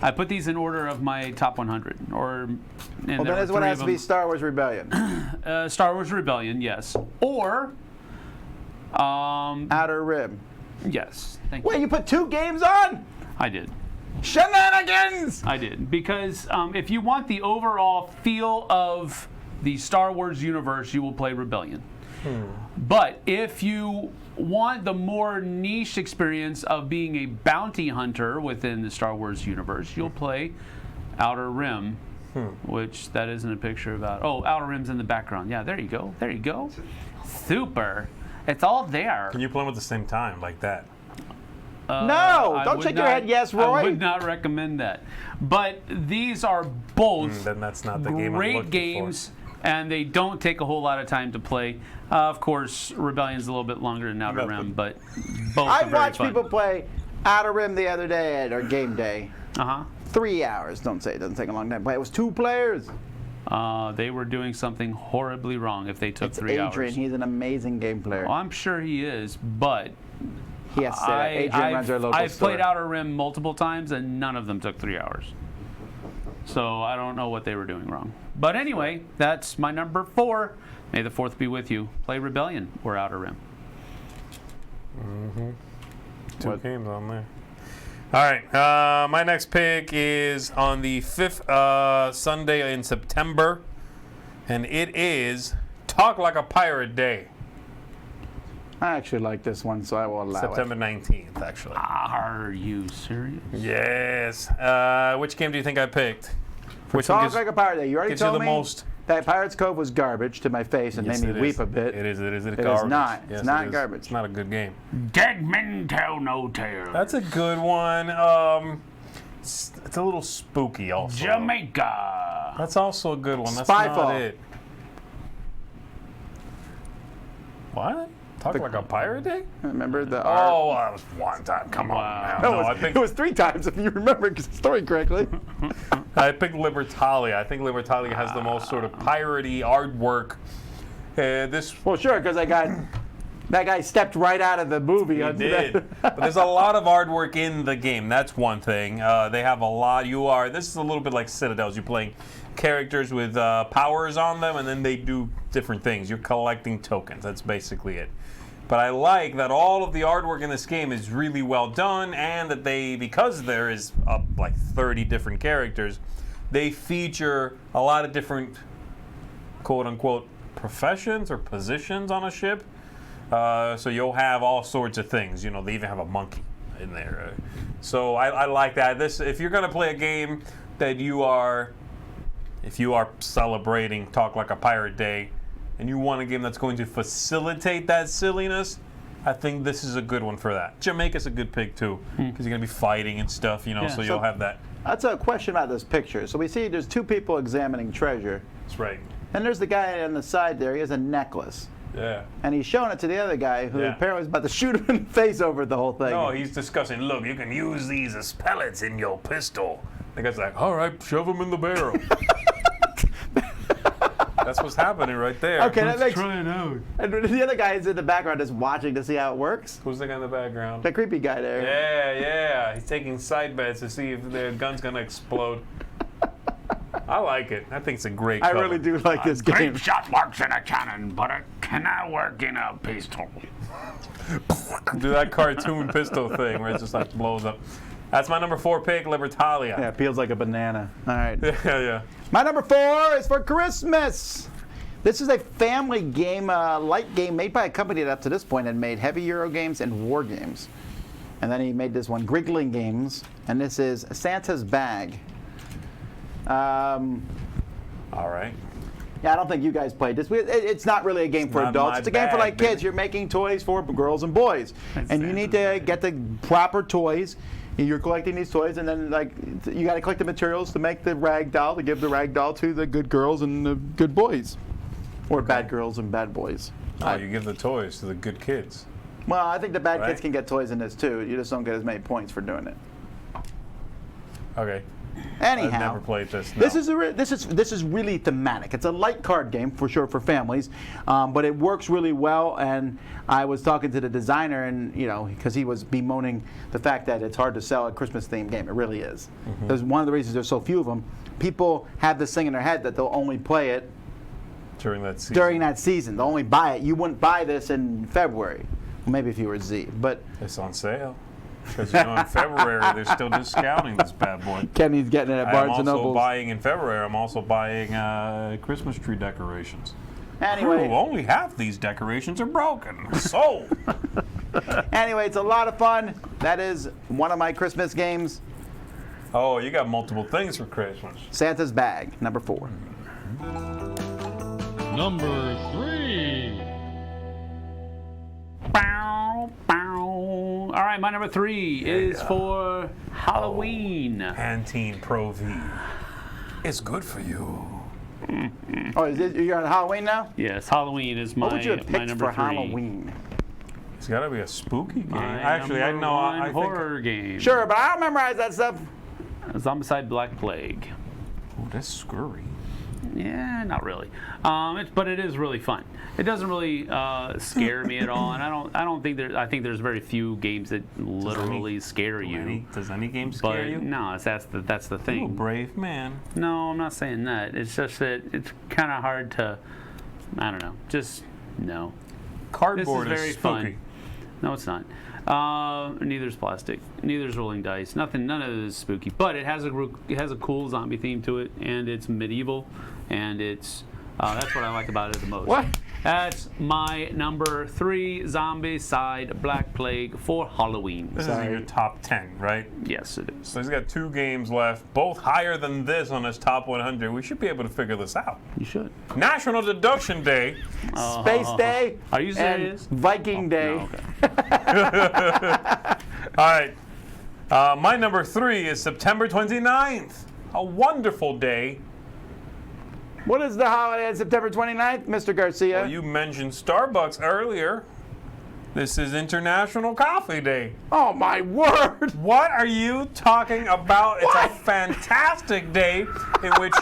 I put these in order of my top 100, or. And Well, there then were this one three has of to be them. Star Wars Rebellion. Star Wars Rebellion, yes, or. Outer Rim. Yes, thank you. Wait, you put 2 games on? I did. Shenanigans! I did because if you want the overall feel of the Star Wars universe, you will play Rebellion. But if you want the more niche experience of being a bounty hunter within the Star Wars universe, you'll play Outer Rim, which that isn't a picture about. Oh, Outer Rim's in the background. Yeah, there you go. There you go. Super. It's all there. Can you play them at the same time like that? No! I Don't would shake your not- head, yes, Roy. I would not recommend that. But these are both Then that's not the game I'm great looking games, and they don't take a whole lot of time to play. Of course, Rebellion's a little bit longer than Outer Yeah, Rim, but both I are very watched fun. people play Outer Rim the other day at our game day. Uh-huh. 3 hours. Don't say it doesn't take a long time to play. It was 2 players. They were doing something horribly wrong if they took It's 3 Adrian. hours. He's an amazing game player. Well, I'm sure he is, but He has to say that. Adrian runs our local I've store. played Outer Rim multiple times, and none of them took 3 hours. So I don't know what they were doing wrong. But anyway, that's my number 4. May the 4th be with you. Play Rebellion or Outer Rim. Two games on there. All right. My next pick is on the 5th Sunday in September, and it is Talk Like a Pirate Day. I actually like this one, so I will allow September 19th, actually. Are you serious? Yes. Which game do you think I picked? it. Which one Talk gives, like a pirate day. You already gives you told the me. most that Pirates Cove was garbage to my face and Yes, made it me weep is. a bit. It is It garbage. is not. Yes, It's not it is. garbage. It's not a good game. Dead men tell no tale. That's a good one. It's a little spooky also. Jamaica. That's also a good one. That's Spyfall. not it. What? Talk like a pirate day? Remember the Oh, that was one time. Come on now. No, No, I it think was 3 times if you remember the story correctly. I picked Libertalia. I think Libertalia has the most sort of piratey artwork. This Well, sure, because that guy stepped right out of the movie. he onto did, that. but there's a lot of artwork in the game. That's one thing. They have a lot. This is a little bit like Citadels. You're playing characters with powers on them, and then they do different things. You're collecting tokens. That's basically it. But I like that all of the artwork in this game is really well done, and that because there is like 30 different characters, they feature a lot of different quote-unquote professions or positions on a ship. So you'll have all sorts of things. They even have a monkey in there. So I like that. If you're going to play a game that if you are celebrating Talk Like a Pirate Day, and you want a game that's going to facilitate that silliness, I think this is a good one for that. Jamaica's a good pick too, because you're going to be fighting and stuff, so you'll have that. That's a question about this picture. So we see there's 2 people examining treasure. That's right. And there's the guy on the side there. He has a necklace. Yeah. And he's showing it to the other guy who Yeah. apparently was about to shoot him in the face over the whole thing. No, he's discussing, look, you can use these as pellets in your pistol. The guy's like, all right, shove them in the barrel. That's what's happening right there. Okay, that makes. Try it out. And the other guy is in the background just watching to see how it works. Who's the guy in the background? The creepy guy there. Yeah. He's taking side bets to see if the gun's going to explode. I like it. I think it's a great I cover. really do like this game. Grape shot works in a cannon, but it cannot work in a pistol. Do that cartoon pistol thing where it just like blows up. That's my number 4 pick, Libertalia. Yeah, it feels like a banana. All right. Yeah. My number 4 is for Christmas. This is a family game, light game made by a company that up to this point had made heavy Euro games and war games. And then he made this one, Griggling Games, and this is Santa's Bag. All right. Yeah, I don't think you guys played this. It's not really a game for not adults. my It's a game for bag, like kids. baby. You're making toys for girls and boys, and you need to Santa's bag. get the proper toys. You're collecting these toys, and then you got to collect the materials to make the rag doll, to give the rag doll to the good girls and the good boys, or bad girls and bad boys. Oh, you give the toys to the good kids. Well, I think the bad Right. kids can get toys in this too. You just don't get as many points for doing it. Okay. Anyhow, I've never played this. No. This is really thematic. It's a light card game for sure for families, but it works really well. And I was talking to the designer, and because he was bemoaning the fact that it's hard to sell a Christmas themed game. It really is. There's one of the reasons there's so few of them. People have this thing in their head that they'll only play it during that season. during that season. They'll only buy it. You wouldn't buy this in February. Well, maybe if you were Z, but It's on sale. Because in February they're still discounting this bad boy. Kenny's getting it at I'm Barnes and also Noble. buying in February. I'm also buying Christmas tree decorations. Anyway, Ooh, only half these decorations are broken. Sold. Anyway, it's a lot of fun. That is one of my Christmas games. Oh, you got multiple things for Christmas. Santa's Bag, number 4. Number 3. Bow, bow. All right, my number 3 is for Halloween. Pantene Pro V. It's good for you. Oh, you're on Halloween now? Yes, Halloween is my, What would you have my picked number for 3. Halloween? It's got to be a spooky game. My Actually, I number know. one I think. horror game. Sure, but I don't memorize that stuff. Zombicide Black Plague. Oh, that's scurry. Yeah, not really. But it is really fun. It doesn't really scare me at all, and I don't think I think there's very few games that literally scare you. Does any game But scare you? no, that's the You're a thing. brave man. No, I'm not saying that. It's just that it's kind of hard to. I don't know. Just no. Cardboard This is very is spooky. fun. No, it's not. Neither's plastic. Neither's rolling dice. Nothing. None of it is spooky. But it has a cool zombie theme to it, and it's medieval, and it's That's what I like about it the most. What? That's my number 3 zombie side Black Plague for Halloween. This is in your top 10, right? Yes, it is. So he's got 2 games left, both higher than this on his top 100. We should be able to figure this out. You should. National Deduction Day. Space Day. Are you serious? And Viking Day. No, okay. All right. My number 3 is September 29th. A wonderful day. What is the holiday on September 29th, Mr. Garcia? Well, you mentioned Starbucks earlier. This is International Coffee Day. Oh, my word. What are you talking about? It's What? a fantastic day in which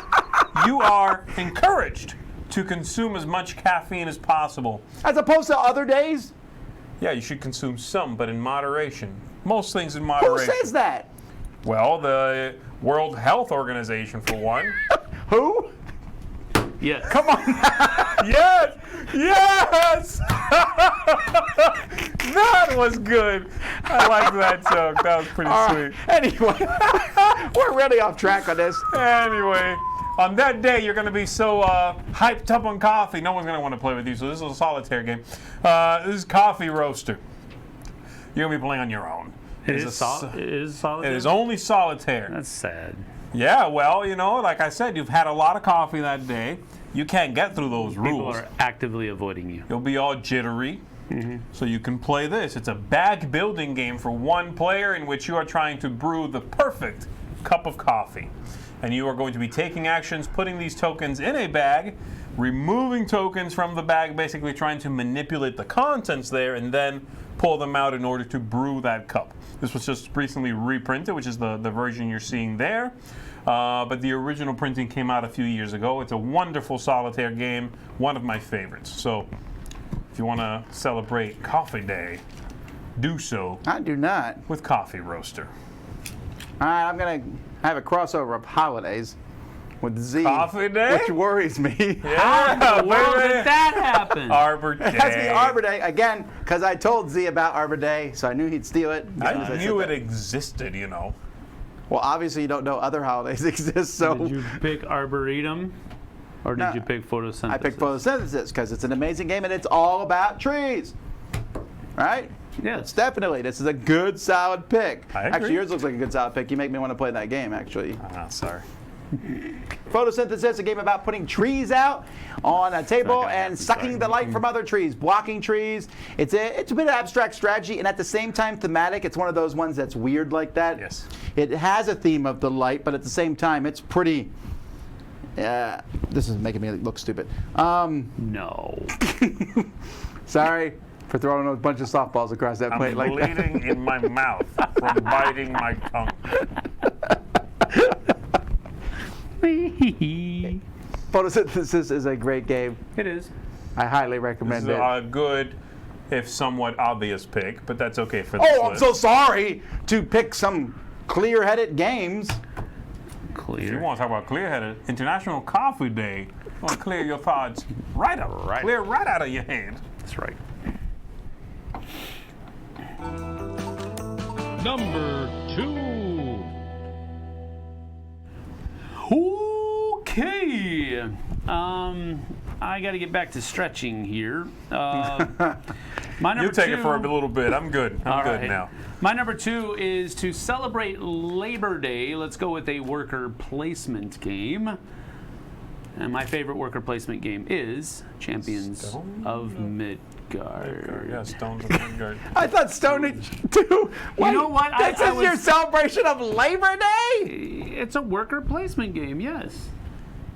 you are encouraged to consume as much caffeine as possible. As opposed to other days? Yeah, you should consume some, but in moderation. Most things in Who moderation. says that? Well, the World Health Organization, for one. Who? Yes. Come on. Yes! Yes! That was good. I like that joke. That was pretty sweet. Anyway, we're really off track on this. Anyway, on that day, you're going to be so hyped up on coffee, no one's going to want to play with you. So this is a solitaire game. This is Coffee Roaster. You're going to be playing on your own. It It's is a s- it is solitaire? It is only solitaire. That's sad. Yeah, well, you know, like I said, you've had a lot of coffee that day. You can't get through those People rules. are actively avoiding you. You'll be all jittery. So you can play this. It's a bag building game for one player in which you are trying to brew the perfect cup of coffee. And you are going to be taking actions, putting these tokens in a bag, removing tokens from the bag, basically trying to manipulate the contents there, and then pull them out in order to brew that cup. This was just recently reprinted, which is the version you're seeing there. But the original printing came out a few years ago. It's a wonderful solitaire game, one of my favorites. So if you want to celebrate Coffee Day, do so I do not. with Coffee Roaster. All right, I'm going to have a crossover of holidays with Z. Coffee Day? Which worries me. Yeah, How did that happen? Arbor Day. It has to be Arbor Day, again, because I told Z about Arbor Day, so I knew he'd steal it. I As knew said it that. existed, you know. Well, obviously you don't know other holidays exist, so Did you pick Arboretum? Or did No, you pick Photosynthesis? I picked photosynthesis because it's an amazing game and it's all about trees. Right? Yes. Definitely. This is a good, solid pick. I agree. Actually, yours looks like a good, solid pick. You make me want to play that game, actually. Oh, sorry. Photosynthesis, a game about putting trees out on a table gonna happen, and sucking sorry. the light from other trees, blocking trees. It's a bit of abstract strategy and at the same time thematic. It's one of those ones that's weird like that. Yes. It has a theme of the light, but at the same time, it's pretty. This is making me look stupid. No. Sorry for throwing a bunch of softballs across that I'm plate like that. bleeding in my mouth from biting my tongue. Photosynthesis is a great game. It is. I highly This recommend is it. a good, if somewhat obvious pick, but that's okay for this Oh, I'm list. so sorry to pick some clear-headed games. If you Clear. want to talk about clear-headed, International Coffee Day. You want to clear your thoughts right out, Right. clear right out of your head. That's right. Number 2. Okay. I got to get back to stretching here. My number You take two, it for a little bit. I'm good. I'm All good right. now. My number 2 is to celebrate Labor Day. Let's go with a worker placement game. And my favorite worker placement game is Champions Stone of Midgard. Yeah, Stones of Midgard. I thought Stone Age 2. Wait, know what? This I is your was- celebration of Labor Day? It's a worker placement game, yes.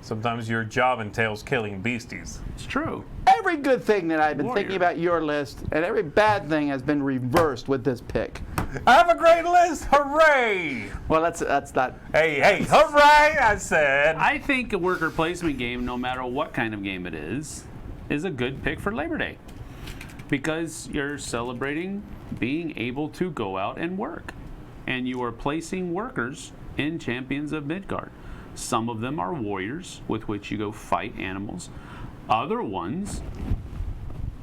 Sometimes your job entails killing beasties. It's true. Every good thing that I've been Warrior. thinking about your list, and every bad thing has been reversed with this pick. I have a great list. Hooray! Well, that's not. Hey, hooray! I said. I think a worker placement game, no matter what kind of game it is a good pick for Labor Day. Because you're celebrating being able to go out and work. And you are placing workers in Champions of Midgard. Some of them are warriors with which you go fight animals. Other ones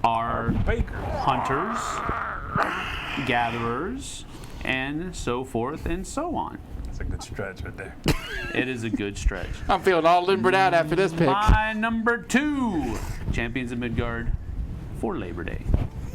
are Baker. hunters, gatherers, and so forth and so on. That's a good stretch right there. It is a good stretch. I'm feeling all limbered out after this pick. My number 2, Champions of Midgard for Labor Day.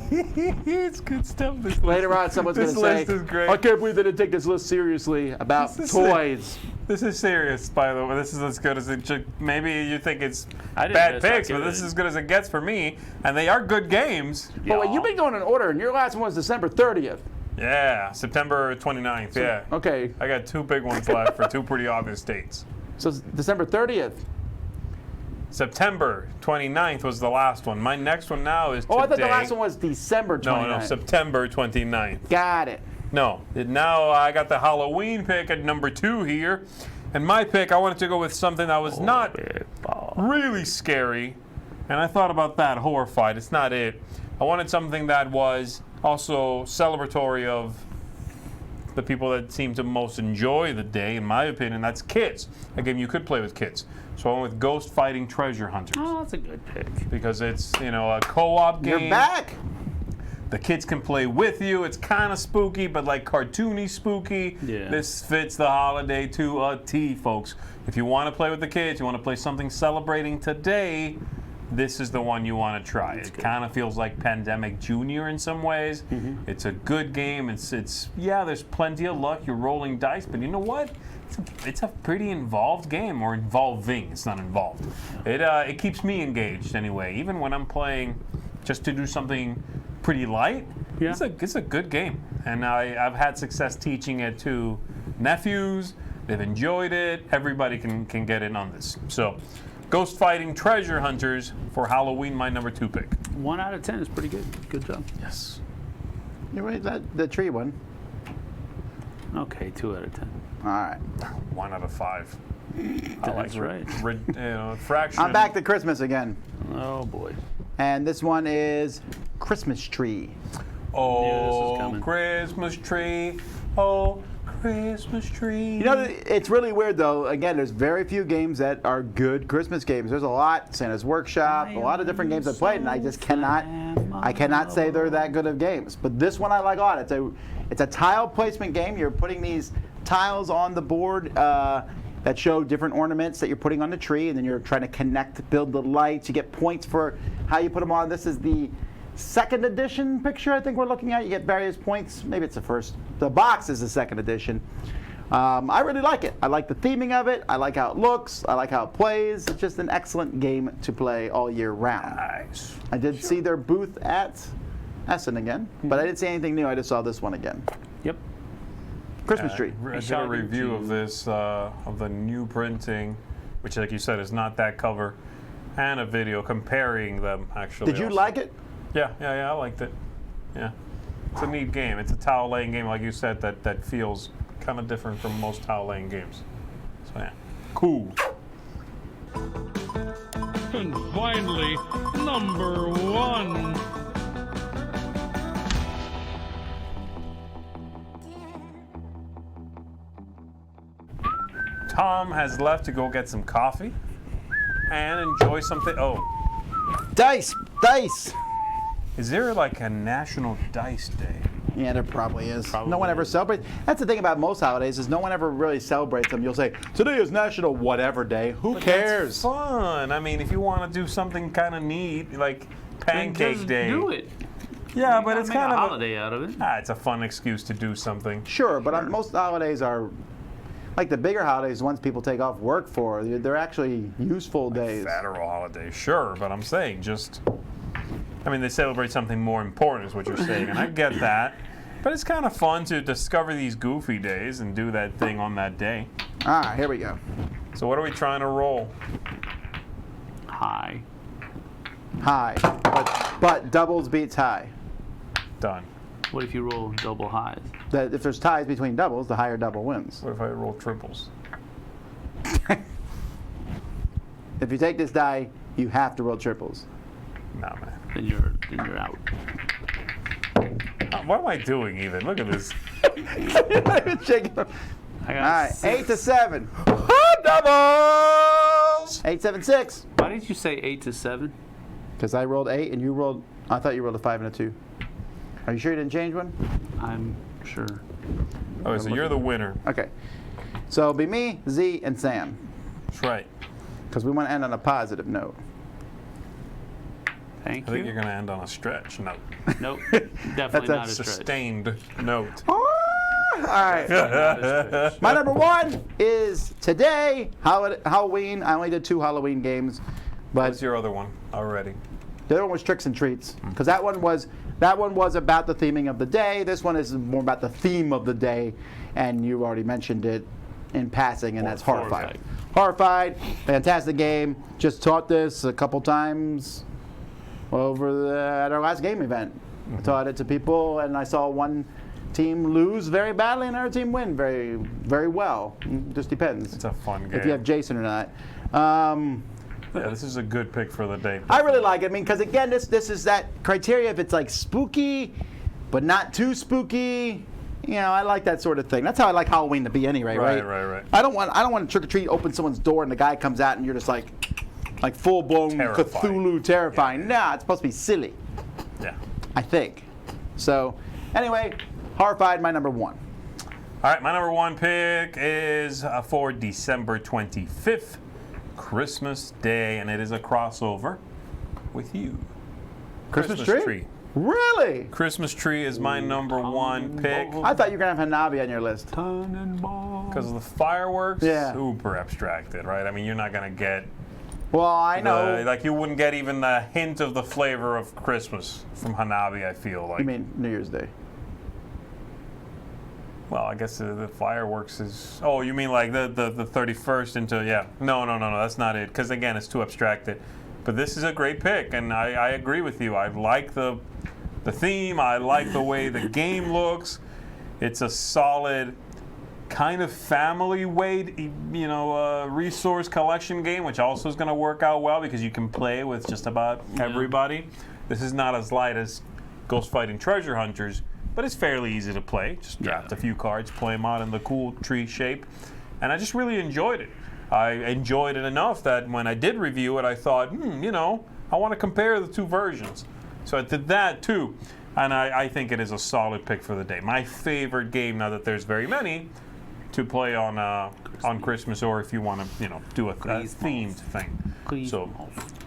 It's good stuff. Later on, someone's going to say, list is great. I can't believe they didn't take this list seriously about This is toys. This is serious, by the way. This is as good as it should. Maybe you think it's I didn't bad guess I picks, but could. this is as good as it gets for me. And they are good games. But wait, you've been going in order, and your last one was December 30th. Yeah, September 29th, yeah. Okay, I got 2 big ones left for 2 pretty obvious dates. so it's December 30th. September 29th was the last one. My next one now is today. Oh, I thought the last one was December 29th. No, September 29th. Got it. No, now I got the Halloween pick at number 2 here. And my pick, I wanted to go with something that was not really scary. And I thought about that, horrified. It's not it. I wanted something that was also celebratory of the people that seem to most enjoy the day, in my opinion. That's kids. A game you could play with kids. So I went with Ghost Fighting Treasure Hunters. Oh, that's a good pick. Because it's, a co-op game. You're back. The kids can play with you. It's kind of spooky, but like cartoony spooky. Yeah. This fits the holiday to a T, folks. If you want to play with the kids, you want to play something celebrating today, this is the one you want to try. It kind of feels like Pandemic Junior in some ways. It's a good game. It's there's plenty of luck. You're rolling dice, but you know what? It's a pretty involved game, or involving. It's not involved. It keeps me engaged anyway, even when I'm playing just to do something pretty light. Yeah. It's a good game, and I've had success teaching it to nephews. They've enjoyed it. Everybody can get in on this. So, Ghost Fighting Treasure Hunters for Halloween, my number 2 pick. 1 out of 10 is pretty good. Good job. Yes. You're right, the tree one. Okay, 2 out of 10. All right. 1 out of 5. That's right. Fraction. I'm back to Christmas again. Oh, boy. And this one is Christmas Tree. Oh, Knew this was coming. Christmas tree. Oh, Christmas tree. You know, it's really weird, though. Again, there's very few games that are good Christmas games. There's a lot. Santa's Workshop, a lot of different games I've played, and I just cannot say they're that good of games. But this one I like a lot. It's a tile placement game. You're putting these tiles on the board that show different ornaments that you're putting on the tree, and then you're trying to connect, build the lights. You get points for how you put them on. This is the 2nd edition picture I think we're looking at. You get various points. Maybe it's the first. The box is the 2nd edition. I really like it. I like the theming of it. I like how it looks. I like how it plays. It's just an excellent game to play all year round. Nice. I did see their booth at Essen again, but I didn't see anything new. I just saw this one again. Yep. Christmas tree. I did a review of this, of the new printing, which, like you said, is not that cover, and a video comparing them, actually. Did you also. like it? Yeah, I liked it. Yeah. It's a neat game. It's a tile laying game, like you said, that feels kind of different from most tile laying games. So, yeah. Cool. And finally, number 1. Tom has left to go get some coffee and enjoy something. Oh, Dice! is there like a National Dice Day? Yeah, there probably is. Probably No one ever is. celebrates. That's the thing about most holidays is no one ever really celebrates them. You'll say, today is National Whatever Day. Who cares? It's fun. I mean, if you want to do something kind of neat, like Pancake Just Day. do it. Yeah, You but gotta it's make kind a of holiday out of it. it's a fun excuse to do something. Sure, but most holidays are, like the bigger holidays, the ones people take off work for, they're actually useful days. Federal holiday, sure, but I'm saying they celebrate something more important is what you're saying, and I get that. But it's kind of fun to discover these goofy days and do that thing on that day. Ah, here we go. So what are we trying to roll? High. High, but doubles beats high. Done. What if you roll double highs? That if there's ties between doubles, the higher double wins. What if I roll triples? If you take this die, you have to roll triples. Nah, man. Then you're out. What am I doing even? Look at this. Shake it. I got All right, 6. 8 to 7. Doubles! 8, 7, 6. Why did you say 8 to 7? Because I rolled 8 and you rolled, I thought you rolled a 5 and a 2. Are you sure you didn't change one? I'm sure. Okay, so you're the winner. Okay. So it'll be me, Z, and Sam, That's right. because we want to end on a positive note. Thank I think you. you're going to end on a stretch note. Nope, definitely not a stretch. Sustained note. All right. Not a stretch. My number one is today, Halloween. I only did 2 Halloween games, but What's your other one already? the other one was Tricks and Treats, because that one was about the theming of the day. This one is more about the theme of the day, and you already mentioned it in passing, and that's Horrified. Horrified, fantastic game. Just taught this a couple times at our last game event. I taught it to people, and I saw one team lose very badly and another team win very, very well. It just depends It's a fun game. if you have Jason or not. Yeah, this is a good pick for the day. I really like it. I mean, because again, this is that criteria. If it's like spooky, but not too spooky, you know, I like that sort of thing. That's how I like Halloween to be, anyway. Right. Right. I don't want to trick or treat, open someone's door, and the guy comes out, and you're just like full blown Terrifying. Cthulhu, terrifying. Yeah. Nah, it's supposed to be silly. Yeah. I think. So, anyway, Horrified, my number one. All right, my number one pick is for December 25th, Christmas Day, and it is a crossover with you. Christmas tree? Really? Christmas tree is my number one pick I thought you were gonna have Hanabi on your list. because of the fireworks. Yeah. Super abstracted, right? I mean, you're not gonna get Well, I know. like you wouldn't get even the hint of the flavor of Christmas from Hanabi. I feel like. You mean New Year's Day? Well, I guess the fireworks is. Oh, you mean like the 31st into yeah? No, that's not it. Because again, it's too abstracted. But this is a great pick, and I agree with you. I like the theme. I like the way the game looks. It's a solid kind of family weight, resource collection game, which also is going to work out well because you can play with just about everybody. This is not as light as Ghost Fighting Treasure Hunters, but it's fairly easy to play. Just draft a few cards, play them out in the cool tree shape, and I just really enjoyed it. I enjoyed it enough that when I did review it, I thought, I want to compare the 2 versions. So I did that too, and I think it is a solid pick for the day. My favorite game, now that there's very many, to play on Christmas, or if you want to, do a themed thing. So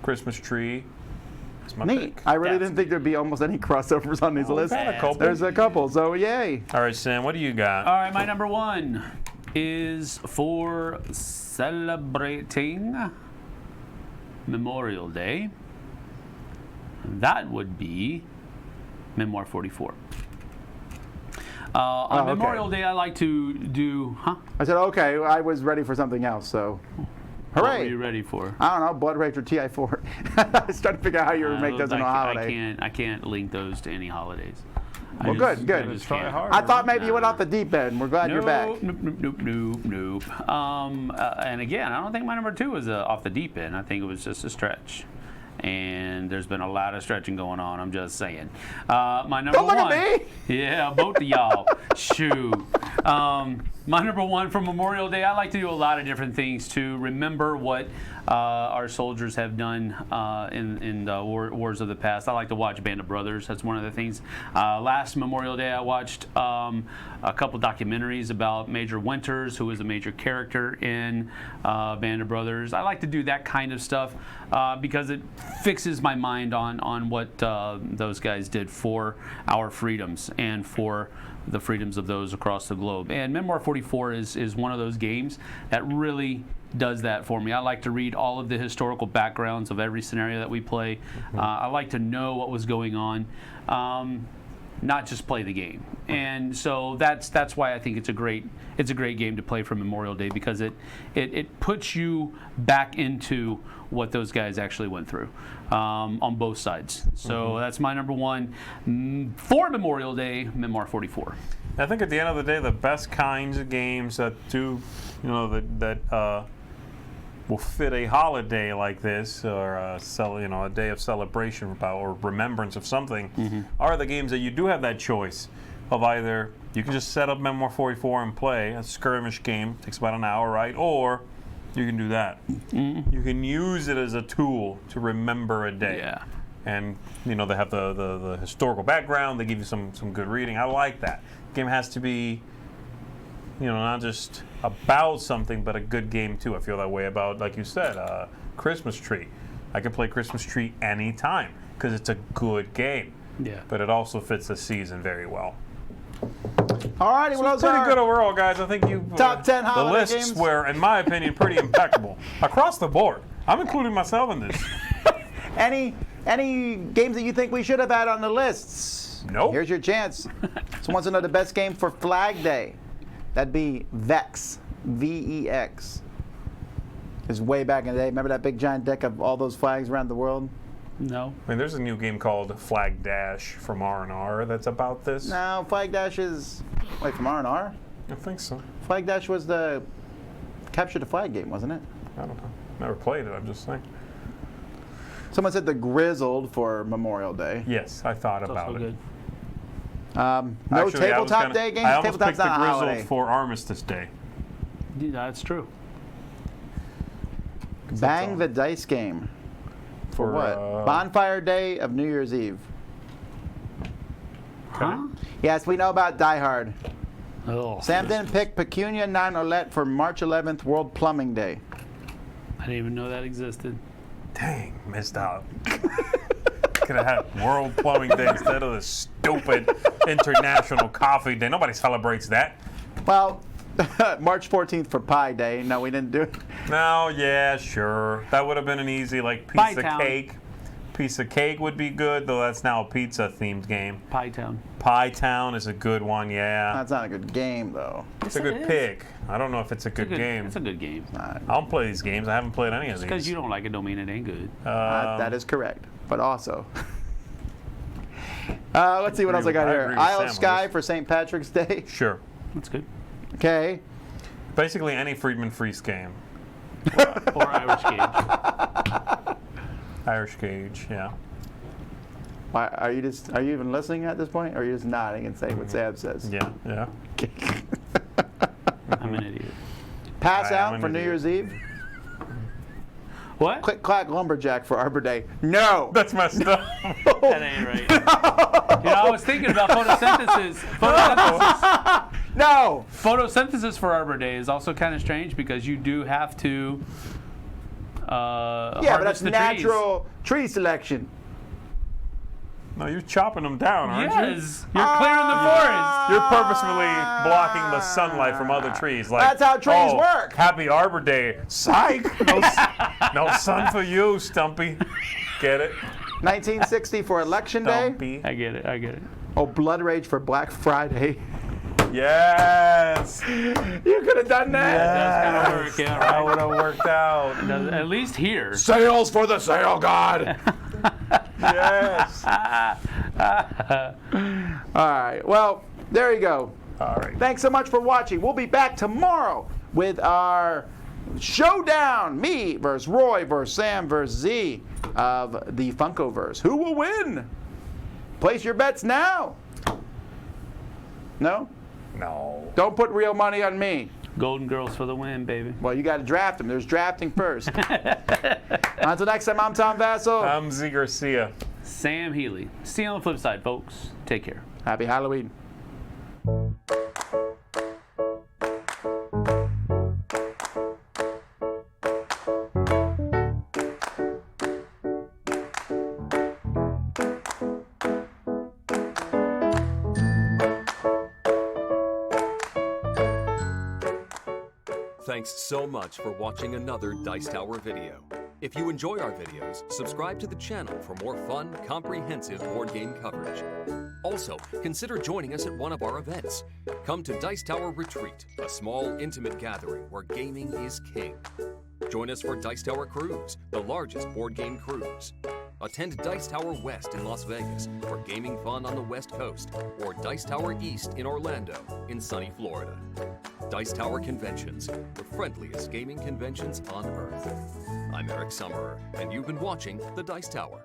Christmas tree. My Neat. pick. I really didn't think there'd be almost any crossovers on these lists. had a couple. There's a couple, so yay. All right, Sam, what do you got? All right, my number one is for celebrating Memorial Day. That would be Memoir 44. On okay. Memorial Day, I like to do, I said, okay, I was ready for something else, so. What were Hooray. you ready for? I don't know, Blood Rage or TI4. I was trying to figure out how you would make those in a holiday. I can't link those to any holidays. Well, good. I just Try can't. hard. I thought maybe you went off the deep end. We're glad you're back. Nope. And again, I don't think my number 2 was off the deep end. I think it was just a stretch. And there's been a lot of stretching going on. I'm just saying. My number Don't look one. at me! Yeah, both of y'all. Shoot. My number 1 for Memorial Day, I like to do a lot of different things to remember what our soldiers have done in the wars of the past. I like to watch Band of Brothers. That's one of the things. Last Memorial Day, I watched a couple documentaries about Major Winters, who is a major character in Band of Brothers. I like to do that kind of stuff because it fixes my mind on what those guys did for our freedoms and for the freedoms of those across the globe. And Memoir 44 is one of those games that really does that for me. I like to read all of the historical backgrounds of every scenario that we play. I like to know what was going on, not just play the game. And so that's why I think it's a great game to play for Memorial Day, because it puts you back into what those guys actually went through on both sides. So that's my number 1 for Memorial Day, Memoir 44. I think at the end of the day, the best kinds of games that do, that will fit a holiday like this, or a day of celebration or remembrance of something, are the games that you do have that choice of either you can just set up Memoir 44 and play a skirmish game, takes about an hour, right? Or you can do that. You can use it as a tool to remember a day. Yeah. And they have the historical background. They give you some good reading. I like that. The game has to be, not just about something, but a good game too. I feel that way about, like you said, Christmas Tree. I could play Christmas Tree anytime because it's a good game. Yeah. But it also fits the season very well. All righty, well, those Pretty are good overall, guys. I think you top 10 the holiday lists games. were, in my opinion, pretty impeccable across the board. I'm including myself in this. Any games that you think we should have had on the lists? Nope. Here's your chance. Someone wants to know the best game for Flag Day. That'd be Vex. V-E-X. It's way back in the day. Remember that big giant deck of all those flags around the world? No. I mean, there's a new game called Flag Dash from R&R that's about this. No, Flag Dash is... Wait, from R&R? I think so. Flag Dash was the Capture the Flag game, wasn't it? I don't know. Never played it, I'm just saying. Someone said the Grizzled for Memorial Day. Yes, I thought It's about also it. good. No Actually, tabletop day games? I almost Tabletop's picked the not a holiday. Grizzled for Armistice Day. Yeah, that's true. Bang all. the Dice game. For what? For, Bonfire Day of New Year's Eve. Huh? Yes, we know about Die Hard. Oh. Sam didn't pick Pecunia non Olette for March 11th, World Plumbing Day. I didn't even know that existed. Dang, missed out. Could have had World Plumbing Day instead of the stupid International Coffee Day. Nobody celebrates that. Well, March 14th for Pie Day. No, we didn't do it. No, yeah, sure. That would have been an easy, like, Pie piece of Town. cake. Piece of cake would be good, though that's now a pizza-themed game. Pie Town. Pie Town is a good one, yeah. That's not a good game, though. It's a good pick. I don't know if it's a good game. It's a good game. I don't play these games. I haven't played any of these. Because you don't like it don't mean it ain't good. That is correct. But also. Let's see what else I got I here. agree with Isle Sam of on Skye this. for St. Patrick's Day. Sure. That's good. Okay. Basically any Friedman Freeze game. Or Irish Gauge. Irish Gauge, yeah. Why, are you even listening at this point? Or are you just nodding and saying what Sam says? Yeah, yeah. I'm an idiot. Pass I am out an for New idiot. Year's Eve. What? Click clack lumberjack for Arbor Day. No. That's messed up. That ain't right. You know, I was thinking about photosynthesis. No. Photosynthesis for Arbor Day is also kind of strange because you do have to Yeah, but that's harvest the natural tree selection. No, you're chopping them down, aren't trees. Yes, you're clearing the forest. you? You're purposefully blocking the sunlight from other trees. Like, That's how trees oh, work. Happy Arbor Day. Psych. No sun for you, Stumpy. Get it? 1960 for Election Day. Stumpy. I get it. I get it. Oh, Blood Rage for Black Friday. Yes. You could have done that. That's kind of work, yeah, That right? would have worked out. At least here. Sales for the sale god. Yes. All right. Well, there you go. All right. Thanks so much for watching. We'll be back tomorrow with our showdown. Me versus Roy versus Sam versus Z of the Funkoverse. Who will win? Place your bets now. No? No. Don't put real money on me. Golden Girls for the win, baby. Well, you got to draft them. There's drafting first. Until next time, I'm Tom Vassell. I'm Z Garcia. Sam Healy. See you on the flip side, folks. Take care. Happy Halloween. Thanks so much for watching another Dice Tower video. If you enjoy our videos, subscribe to the channel for more fun, comprehensive board game coverage. Also, consider joining us at one of our events. Come to Dice Tower Retreat, a small, intimate gathering where gaming is king. Join us for Dice Tower Cruise, the largest board game cruise. Attend Dice Tower West in Las Vegas for gaming fun on the West Coast, or Dice Tower East in Orlando, in sunny Florida. Dice Tower Conventions, the friendliest gaming conventions on Earth. I'm Eric Summerer, and you've been watching The Dice Tower.